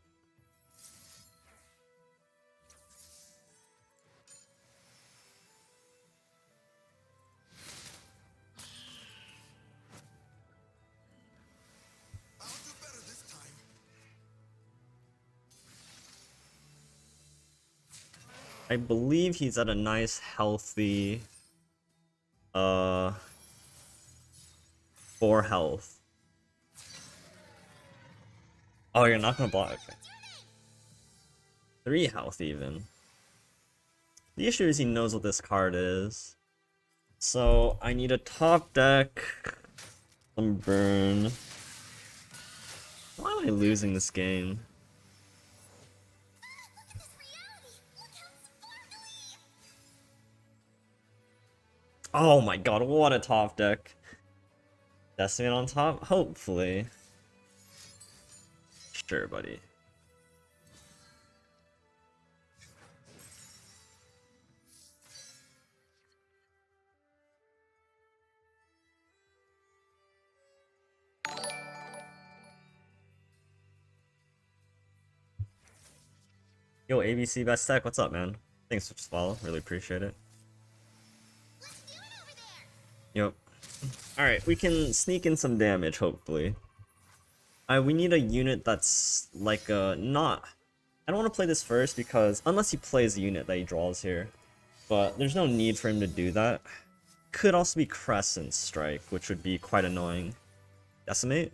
I'll do better this time. I believe he's at a nice, healthy, 4 health. Oh, you're not gonna block. Okay. 3 health even. The issue is he knows what this card is. So I need a top deck, some burn. Why am I losing this game? Look at this reality. Look how sparkly. Oh my god, what a top deck. Decimate on top? Hopefully. Sure, buddy. Yo, ABC Best Tech, what's up, man? Thanks for the follow, really appreciate it. Let's do it over there. Yep. Alright, we can sneak in some damage, hopefully. We need a unit that's like not... I don't want to play this first because, unless he plays a unit that he draws here. But there's no need for him to do that. Could also be Crescent Strike, which would be quite annoying. Decimate?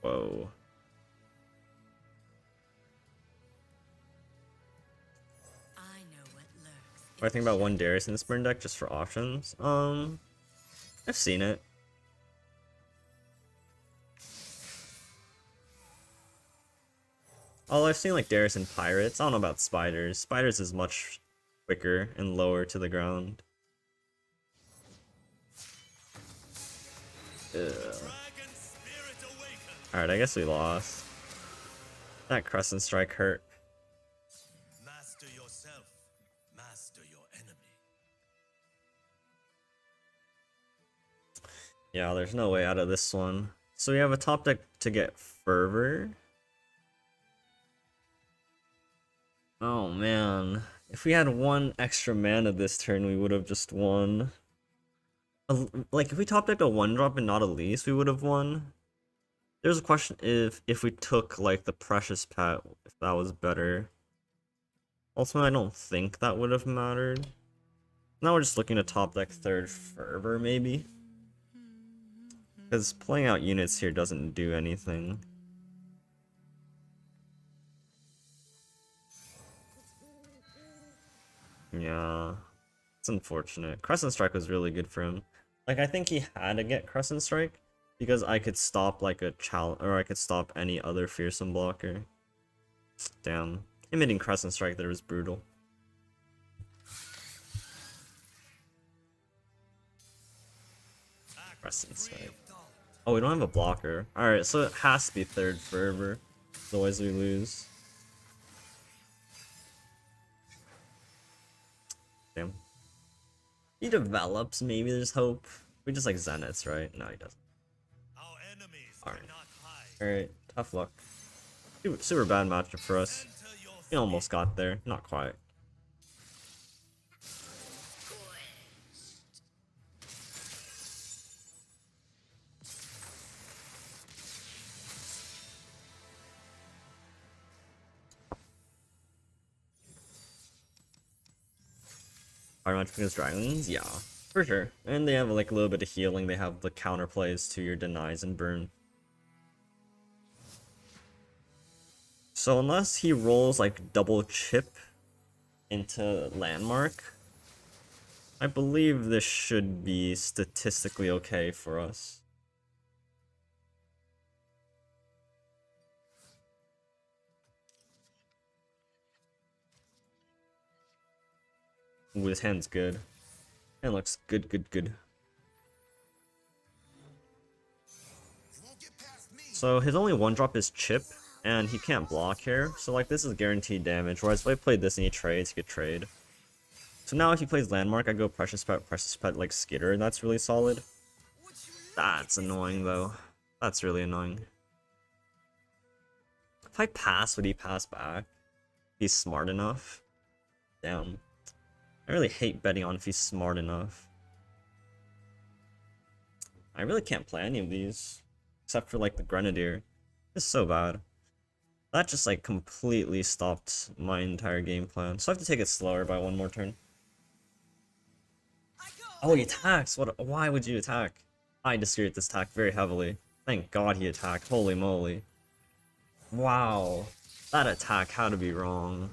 Whoa. I know what What I think about one Darius in this burn deck just for options? I've seen it. Oh, I've seen like Darius and Pirates. I don't know about Spiders. Spiders is much quicker and lower to the ground. Alright, I guess we lost. That Crescent Strike hurt. Master yourself, master your enemy. Yeah, there's no way out of this one. So we have a top deck to get Fervor. Oh man, if we had one extra mana this turn, we would have just won. Like if we top decked a 1-drop and not a least, we would have won. There's a question if we took like the Precious Pet, if that was better. Ultimately, I don't think that would have mattered. Now we're just looking to top deck 3rd Fervor maybe, because playing out units here doesn't do anything. Yeah, it's unfortunate. Crescent Strike was really good for him. Like, I think he had to get Crescent Strike because I could stop like a challenge, or I could stop any other fearsome blocker. Damn, him hitting Crescent Strike there was brutal. Crescent Strike. Oh, we don't have a blocker. Alright, so it has to be 3rd Fervor, otherwise we lose. Damn. He develops, maybe there's hope. We just like Zeniths, right? No, he doesn't. Our enemies Alright. cannot hide. Alright, tough luck. Super bad matchup for us. Enter your We almost got there, not quite. Fire matchup against dragons? Yeah, for sure. And they have like a little bit of healing. They have the counterplays to your denies and burn. So unless he rolls like double chip into landmark, I believe this should be statistically okay for us. Ooh, his hand's good. Hand looks good, good, good. So his only 1-drop is chip, and he can't block here. So like this is guaranteed damage, whereas if I played this and he trades, he could trade. So now if he plays landmark, I go Precious Pet like Skitter, and that's really solid. That's annoying though. That's really annoying. If I pass, would he pass back? He's smart enough. Damn. I really hate betting on if he's smart enough. I really can't play any of these. Except for like the Grenadier. It's so bad. That just like completely stopped my entire game plan. So I have to take it slower by 1 more turn. Oh, he attacks! Why would you attack? I disagree with this attack very heavily. Thank God he attacked. Holy moly. Wow. That attack had to be wrong.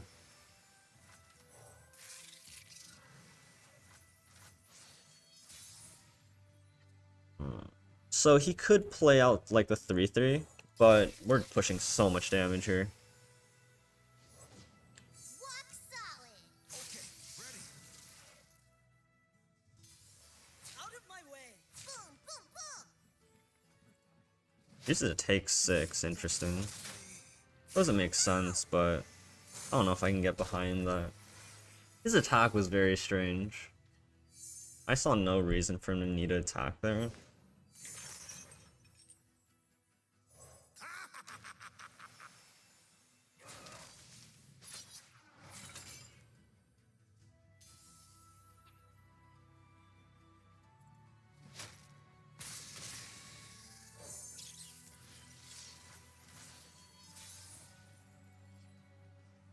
So he could play out like the 3-3, but we're pushing so much damage here. Rock solid. Okay, ready. Out of my way. Boom, boom, boom. This is a take 6, interesting. Doesn't make sense, but I don't know if I can get behind that. His attack was very strange. I saw no reason for him to need to attack there.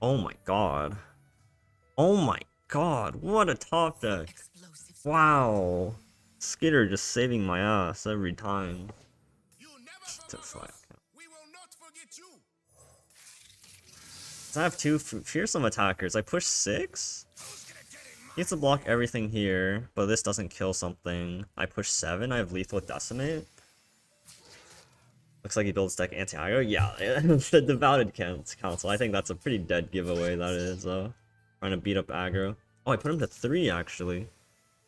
Oh my god. Oh my god, what a top deck. Wow. Skitter just saving my ass every time. You never Just forgot like, us. We will not forget you. I have 2 fearsome attackers. I push 6? Who's gonna get in my He needs to block everything here, but this doesn't kill something. I push 7, I have lethal decimate. Looks like he builds deck anti-aggro. Yeah, the devoted council. I think that's a pretty dead giveaway, that is. Trying to beat up aggro. Oh, I put him to 3, actually.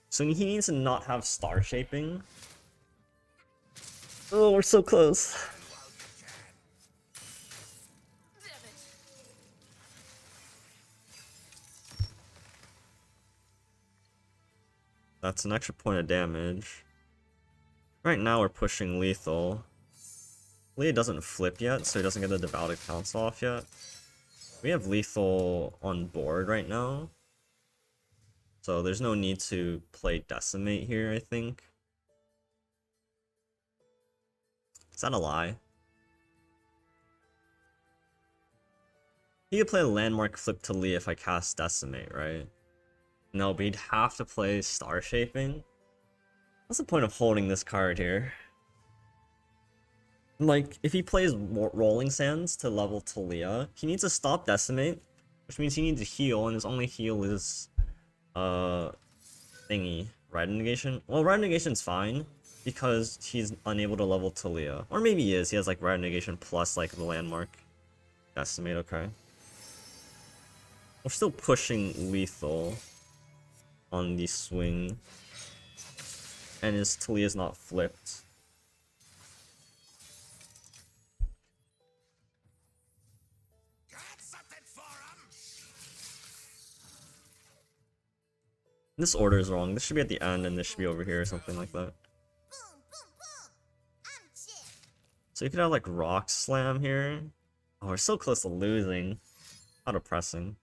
So he needs to not have star shaping. Oh, we're so close. That's an extra point of damage. Right now we're pushing lethal. Leah doesn't flip yet, so he doesn't get the devoted council off yet. We have lethal on board right now. So there's no need to play decimate here, I think. Is that a lie? He could play a landmark flip to Lee if I cast decimate, right? No, but he'd have to play star shaping. What's the point of holding this card here? Like, if he plays rolling sands to level Talia, he needs to stop decimate, which means he needs to heal, and his only heal is thingy, ride negation. Well, ride negation's fine because he's unable to level Talia, or maybe he is. He has like ride negation plus like the landmark decimate. Okay, we're still pushing lethal on the swing, and his Talia's not flipped. This order is wrong. This should be at the end, and this should be over here or something like that. Boom, boom, boom. I'm Chip. So you could have like Rock Slam here. Oh, we're so close to losing. How depressing.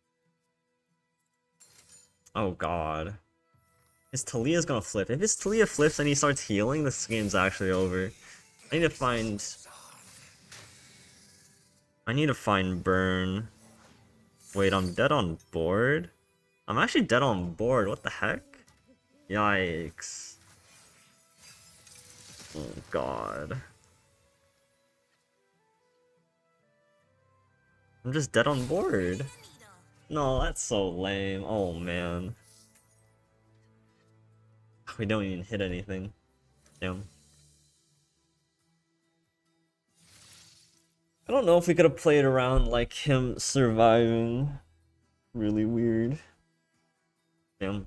Oh god. His Talia's gonna flip. If his Talia flips and he starts healing, this game's actually over. I need to find burn. Wait, I'm dead on board? I'm actually dead on board. What the heck? Yikes. Oh god. I'm just dead on board. No, that's so lame. Oh man. We don't even hit anything. Damn. I don't know if we could have played around like him surviving. Really weird. Damn.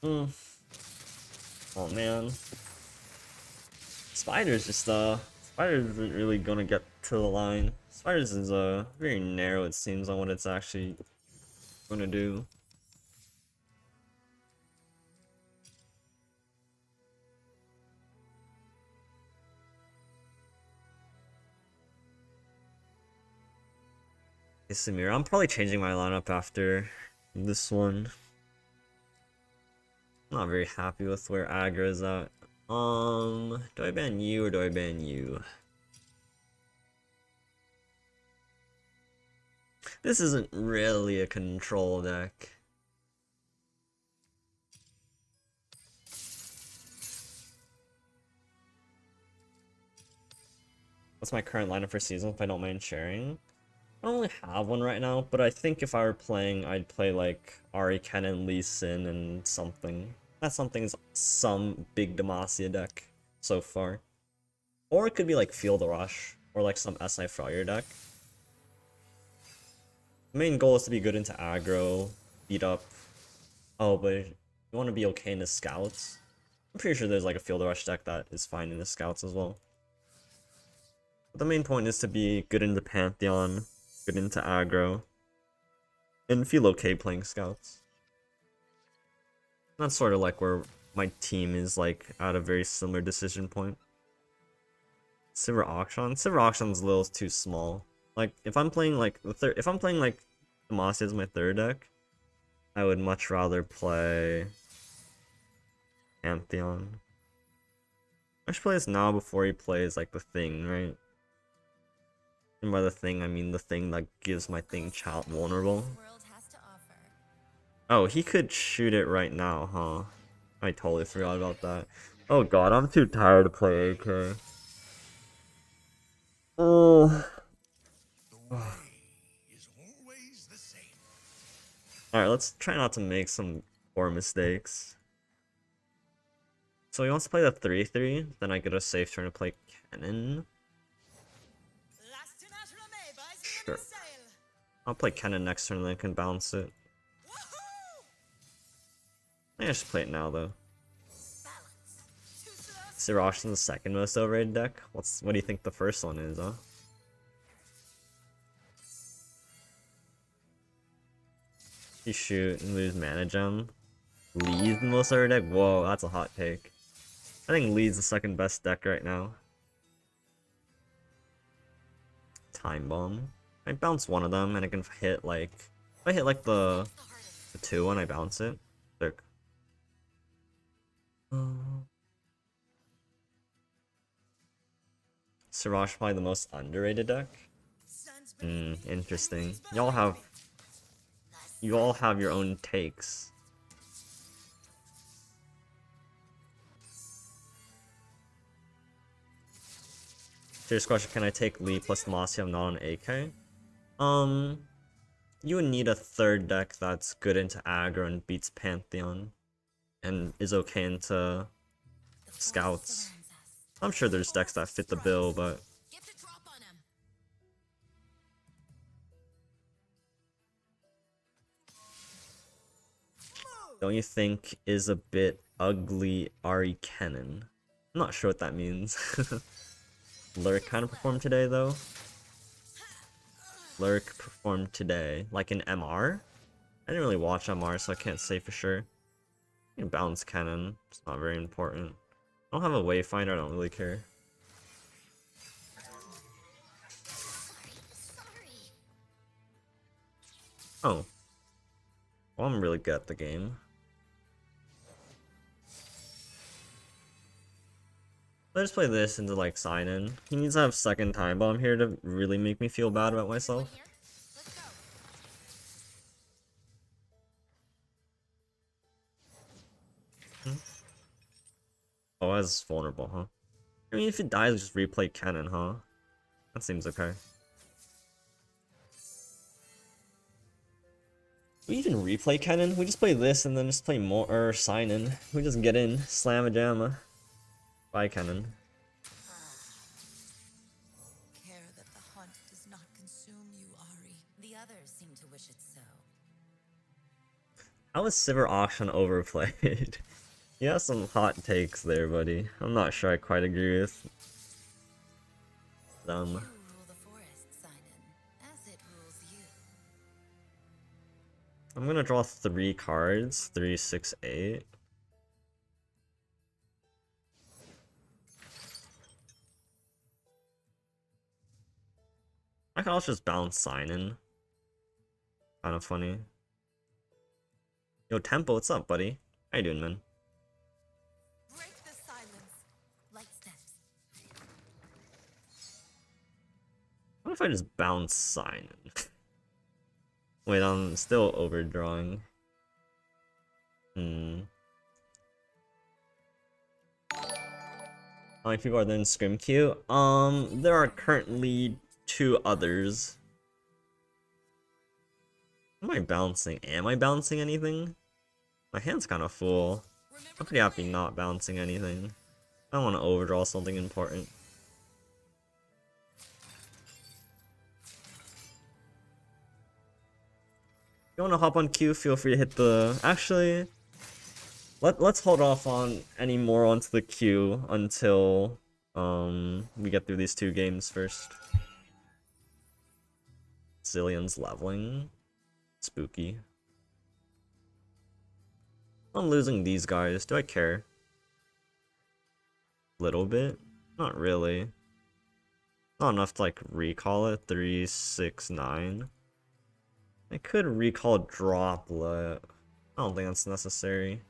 Oh man. Spiders isn't really gonna get to the line. Spiders is very narrow, it seems, on what it's actually gonna do. Hey Samir, I'm probably changing my lineup after this one. I'm not very happy with where Aggro is at. Do I ban you or do I ban you? This isn't really a control deck. What's my current lineup for season if I don't mind sharing? I don't really have one right now, but I think if I were playing, I'd play like Ari, Kennen, Lee Sin, and something. That something's some big Demacia deck so far. Or it could be like Field Rush, or like some SI Fryer deck. The main goal is to be good into aggro, beat up. Oh, but you want to be okay in the scouts. I'm pretty sure there's like a Field Rush deck that is fine in the scouts as well. But the main point is to be good into Pantheon, good into aggro, and feel okay playing scouts. That's sort of like where my team is like at a very similar decision point. Silver Auction's a little too small. Like if I'm playing like Demacia as my third deck, I would much rather play Pantheon. I should play this now before he plays like the thing, right? And by the thing, I mean the thing that gives my thing child vulnerable. Oh, he could shoot it right now, huh? I totally forgot about that. Oh god, I'm too tired to play AK. Oh. way is always the same. Alright, let's try not to make some poor mistakes. So he wants to play the 3-3, then I get a safe turn to play Cannon. Sure. I'll play Cannon next turn and then I can bounce it. I think I should play it now though. Sirash is the second most overrated deck. What do you think the first one is, huh? You shoot and lose mana gem. Lee's the most overrated deck? Whoa, that's a hot take. I think Lee's the second best deck right now. Time Bomb. I bounce one of them and I can hit like... If I hit like the 2 and I bounce it. Sick. Sirash probably the most underrated deck. Interesting. You all have your own takes. Serious question, can I take Lee plus Demacia? I'm not on AK? You would need a third deck that's good into aggro and beats Pantheon. And is okay into scouts. I'm sure there's decks that fit the bill, but... Don't you think is a bit ugly Ari Cannon? I'm not sure what that means. Lurk kind of performed today though. Lurk performed today. Like in MR? I didn't really watch MR so I can't say for sure. You can bounce Cannon. It's not very important. I don't have a Wayfinder, I don't really care. Oh. Well, I'm really good at the game. Let's play this into like sign in. He needs to have second time bomb here to really make me feel bad about myself. Oh, that's vulnerable, huh? I mean, if it dies, just replay Cannon, huh? That seems okay. We even replay Cannon? We just play this and then just play more or sign in. We just get in, slam a jamma. Bye, Cannon. Care that the hunt does not consume you, Ari. The others seem to wish it so. How is Sivir Auction overplayed? You have some hot takes there, buddy. I'm not sure I quite agree with them. You rule the forest, Simon, as it rules you. I'm gonna draw 3 cards. 3, 6, 8. I can also just bounce sign in. Kind of funny. Yo, Tempo, what's up, buddy? How you doing, man? Break the silence. Light steps. What if I just bounce sign in? Wait, I'm still overdrawing. How many people are there in Scrim queue? There are currently 2 others. Am I bouncing? Am I bouncing anything? My hand's kind of full. I'm pretty happy not bouncing anything. I don't want to overdraw something important. If you want to hop on queue, feel free to hit the... Actually, let's hold off on any more onto the queue until we get through these 2 games first. Zillion's leveling. Spooky. I'm losing these guys. Do I care? Little bit? Not really. Not enough to like recall it. 3, 6, 9. I could recall Droplet. I don't think that's necessary.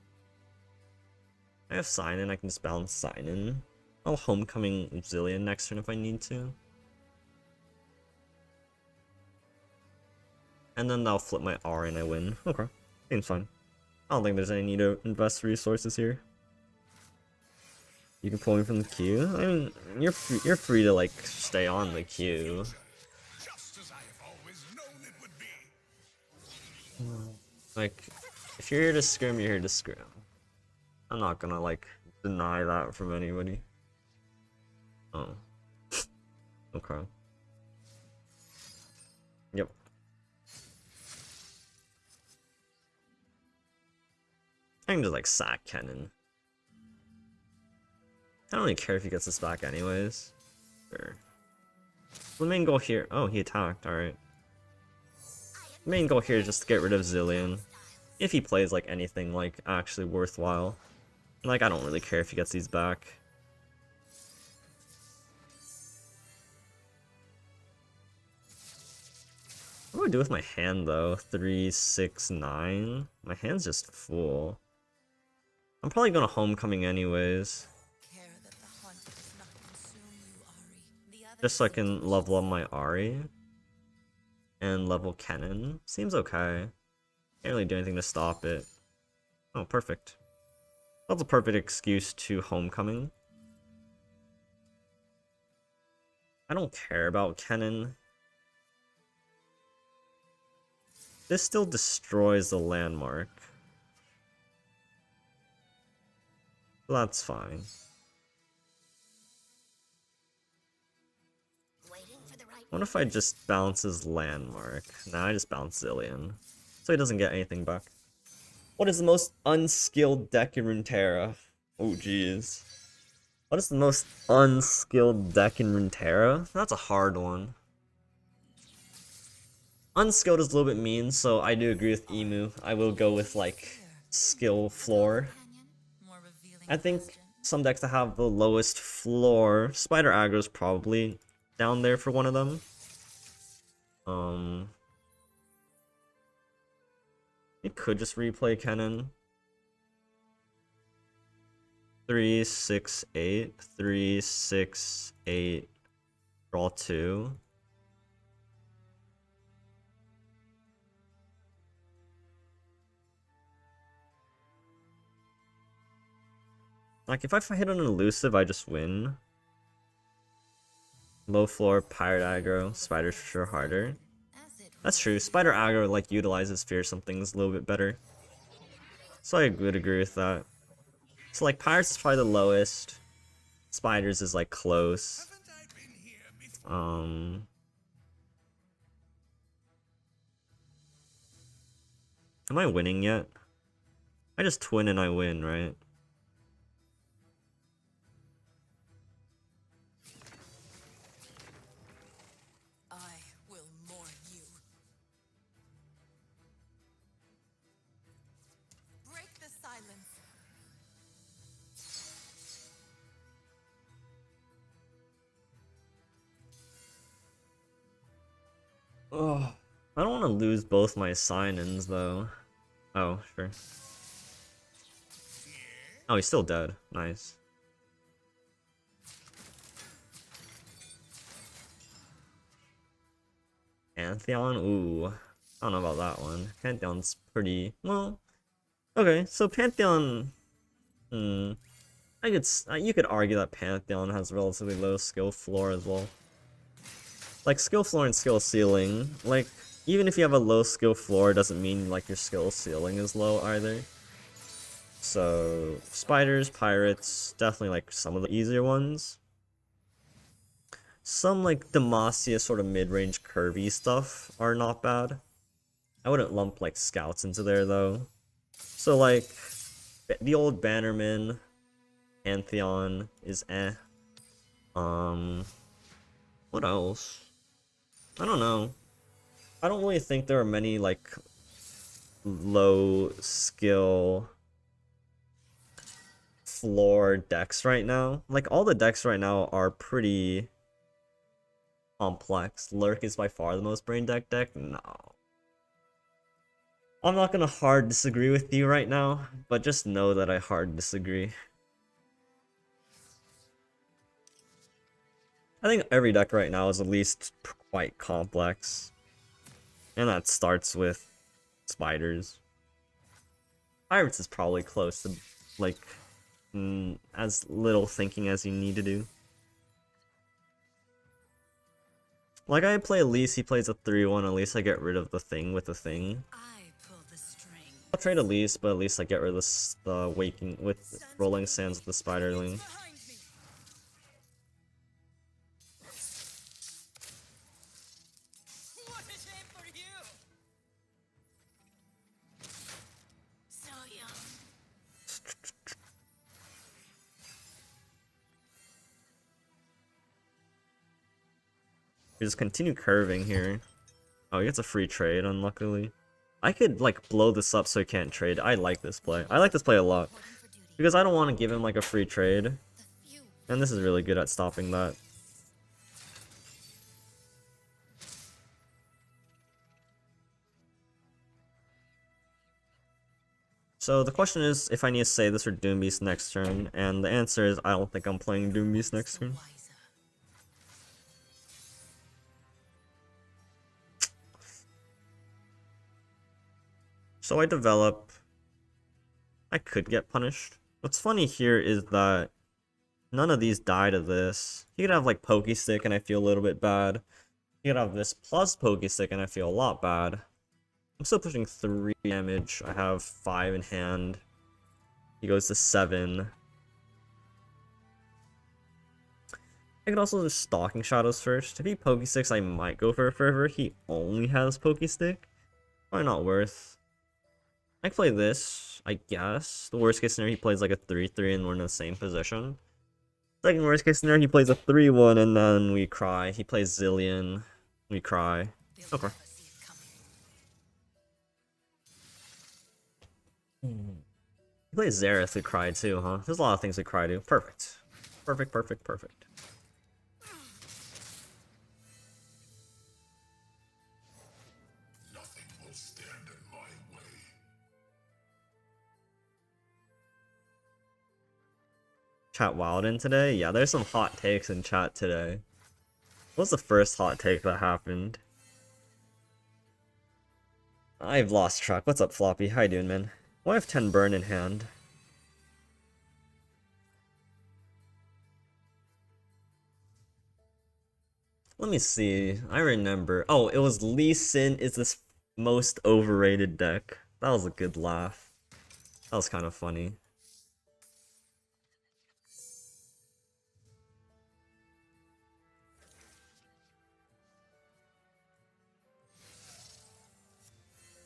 I have sign in. I can just bounce sign in. I'll homecoming Zillion next turn if I need to. And then I'll flip my R and I win. Okay. Seems fine. I don't think there's any need to invest resources here. You can pull me from the queue. I mean, you're free to like stay on the queue. Just as I have Like, if you're here to scrim, you're here to scrim. I'm not gonna, like, deny that from anybody. Oh. Okay. Yep. I can just, like, sack Kennen. I don't really care if he gets this back anyways. Sure. The main goal here... Oh, he attacked, alright. The main goal here is just to get rid of Zillion. If he plays, like, anything, like, actually worthwhile. Like, I don't really care if he gets these back. What do I do with my hand, though? 3, 6, 9? My hand's just full. I'm probably going to Homecoming anyways. Care that the hunt does not consume you, Ari. The others Just so I seem to can wish level up my Ari. And level Kennen. Seems okay. Can't really do anything to stop it. Oh, perfect. That's a perfect excuse to Homecoming. I don't care about Kennen. This still destroys the landmark. That's fine. Waiting for the right What if I just bounce his landmark? Nah, I just bounce Zillion. So he doesn't get anything back. What is the most unskilled deck in Runeterra? Oh, jeez. What is the most unskilled deck in Runeterra? That's a hard one. Unskilled is a little bit mean, so I do agree with Emu. I will go with, like, skill floor. companion. More revealing I think question. some decks that have the lowest floor, Spider Aggro is probably down there for one of them. It could just replay Kennen. 3, 6, 8. 3, 6, 8. Draw 2. Like, if I hit an elusive, I just win. Low floor, Pirate Aggro, Spider's for sure harder. As it That's true. Spider Aggro, like, utilizes fearsome things a little bit better. So I would agree with that. So, like, Pirates is probably the lowest. Spiders is, like, close. Haven't I been here before? Am I winning yet? I just twin and I win, right? I will mourn you. Break the silence. Oh, I don't want to lose both my sign-ins, though. Oh, sure. Oh, he's still dead. Nice. Pantheon? Ooh. I don't know about that one. Pantheon's pretty... Well... Okay, so Pantheon... you could argue that Pantheon has relatively low skill floor as well. Like, skill floor and skill ceiling, like, even if you have a low skill floor, it doesn't mean, like, your skill ceiling is low either. So, Spiders, Pirates, definitely, like, some of the easier ones. Some, like, Demacia sort of mid-range curvy stuff are not bad. I wouldn't lump, like, Scouts into there, though. So, like, the old Bannerman, Pantheon is eh. What else? I don't know. I don't really think there are many, like, low skill floor decks right now. Like, all the decks right now are pretty complex. Lurk is by far the most brain deck. No. I'm not gonna hard disagree with you right now, but just know that I hard disagree. I think every deck right now is at least quite complex. And that starts with Spiders. Pirates is probably close to, like, as little thinking as you need to do. Like, I play Elise, he plays a 3-1, at least I get rid of the thing with the thing. I pull I'll trade at least, but at least I get rid of this, the waking with rolling sands with the spiderling. Behind me. What a shame for you. So young. We just continue curving here. Oh, he gets a free trade, unluckily. I could, like, blow this up so he can't trade. I like this play. I like this play a lot. Reporting for duty. Because I don't want to give him, like, a free trade. The few. And this is really good at stopping that. So the question is if I need to save this for Doom Beast next turn, and the answer is I don't think I'm playing Doom Beast next turn. Wiser. So I develop. I could get punished. What's funny here is that none of these die to this. He could have like Pokey Stick and I feel a little bit bad. He could have this plus Pokey Stick and I feel a lot bad. I'm still pushing 3 damage. I have 5 in hand. He goes to 7. I could also just Stalking Shadows first. If he Pokey Sticks, I might go for a Fervor. He only has Pokey Stick. Probably not worth. I can play this, I guess. The worst case scenario, he plays like a 3-3 and we're in the same position. Second worst case scenario, he plays a 3-1 and then we cry. He plays Zillion, we cry. They'll Okay. never see it coming. He plays Zareth, we cry too, huh? There's a lot of things we cry to. Perfect. Perfect, perfect, perfect. Nothing will stand in my way. Chat wild in today? Yeah, there's some hot takes in chat today. What was the first hot take that happened? I've lost track. What's up, Floppy? How you doing, man? Why have 10 burn in hand? Let me see. I remember. Oh, it was Lee Sin is this most overrated deck. That was a good laugh. That was kind of funny.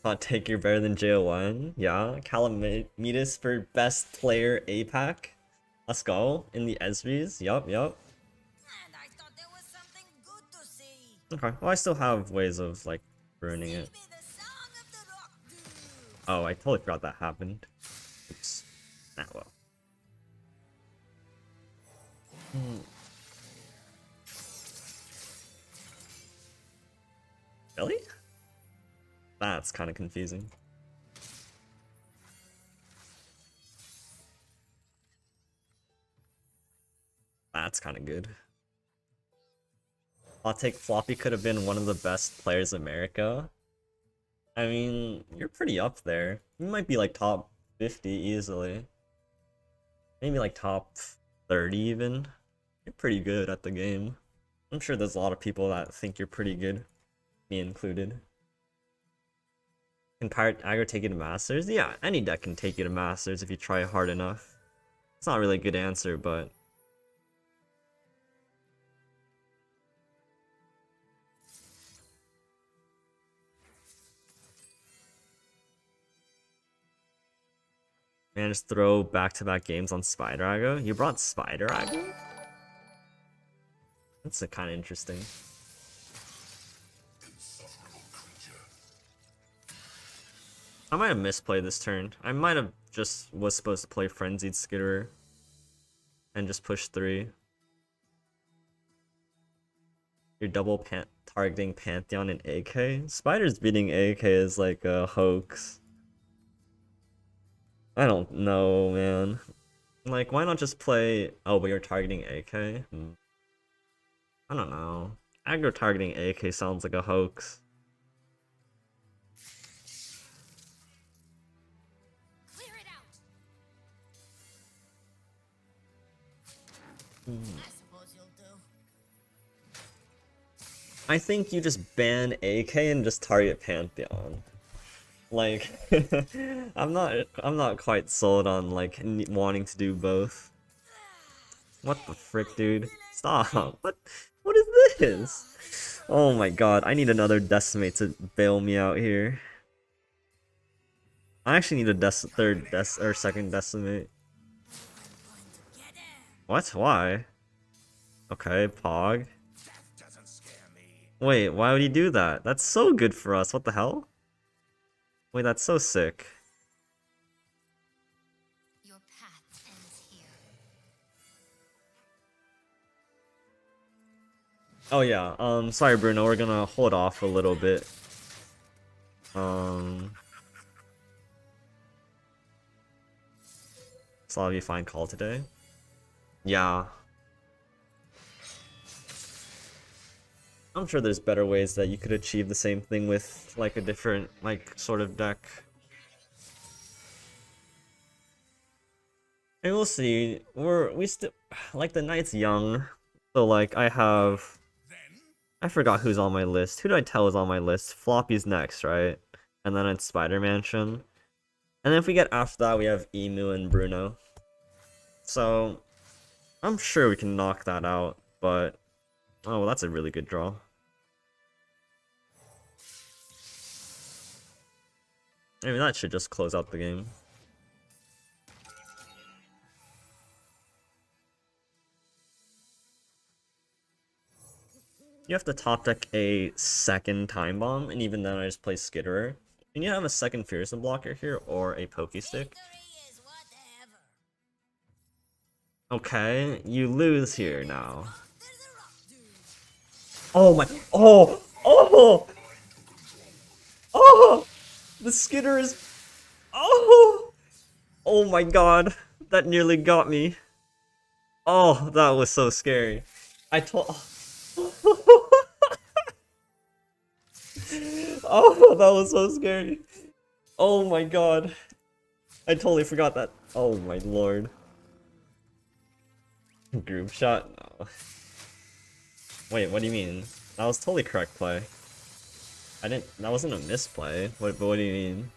Hot take, you're better than JO1. Yeah, Calamitas for best player APAC. Let's go. In the ESRIs. Yup, yup. And I thought there was something good to see. Okay, well I still have ways of, like, ruining it. Maybe the song of the rock dude. Oh, I totally forgot that happened. Oops. Ah, well. Really? That's kind of confusing. That's kind of good. I'll take Floppy could have been one of the best players in America. I mean, you're pretty up there. You might be like top 50 easily. Maybe like top 30 even. You're pretty good at the game. I'm sure there's a lot of people that think you're pretty good. Me included. Can Pirate Aggro take you to Masters? Yeah, any deck can take you to Masters if you try hard enough. It's not really a good answer, but... Man, just throw back-to-back games on Spider Aggro? You brought Spider Aggro? That's kind of interesting. Insufferable creature. I might have misplayed this turn. I might have just was supposed to play Frenzied Skitterer and just push 3. You're double targeting Pantheon and AK? Spider's beating AK is like a hoax. I don't know, man. Like, why not just play... Oh, but you're targeting AK? I don't know. Aggro targeting AK sounds like a hoax. Clear it out. I suppose you'll do. I think you just ban AK and just target Pantheon. Like, I'm not quite sold on like wanting to do both. What the frick, dude? Stop. What is this? Oh my god, I need another decimate to bail me out here. I actually need a second decimate. What? Why? Okay, Pog. Doesn't scare me. Wait, why would he do that? That's so good for us. What the hell? Wait, that's so sick. Your path ends here. Oh yeah, sorry Bruno, we're gonna hold off a little bit. So I'll be fine call today. Yeah. I'm sure there's better ways that you could achieve the same thing with like a different like sort of deck. And we'll see. We still like the knight's young. So like I forgot who's on my list. Who did I tell is on my list? Floppy's next, right? And then it's Spider Mansion. And then if we get after that we have Emu and Bruno. So I'm sure we can knock that out, but oh well, that's a really good draw. I mean that should just close out the game. You have to top deck a second Time Bomb, and even then I just play Skitterer. You need to have a second Fearsome Blocker here, or a Pokey Stick. Victory is whatever. Okay, you lose here now. There's a rock dude. Oh my- Oh! Oh! Oh! The Skitter is- Oh! Oh my god, that nearly got me. Oh, that was so scary. I told- Oh, that was so scary. Oh my god. I totally forgot that. Oh my lord. Group shot? No. Wait, what do you mean? That was totally correct play. That wasn't a misplay. What do you mean?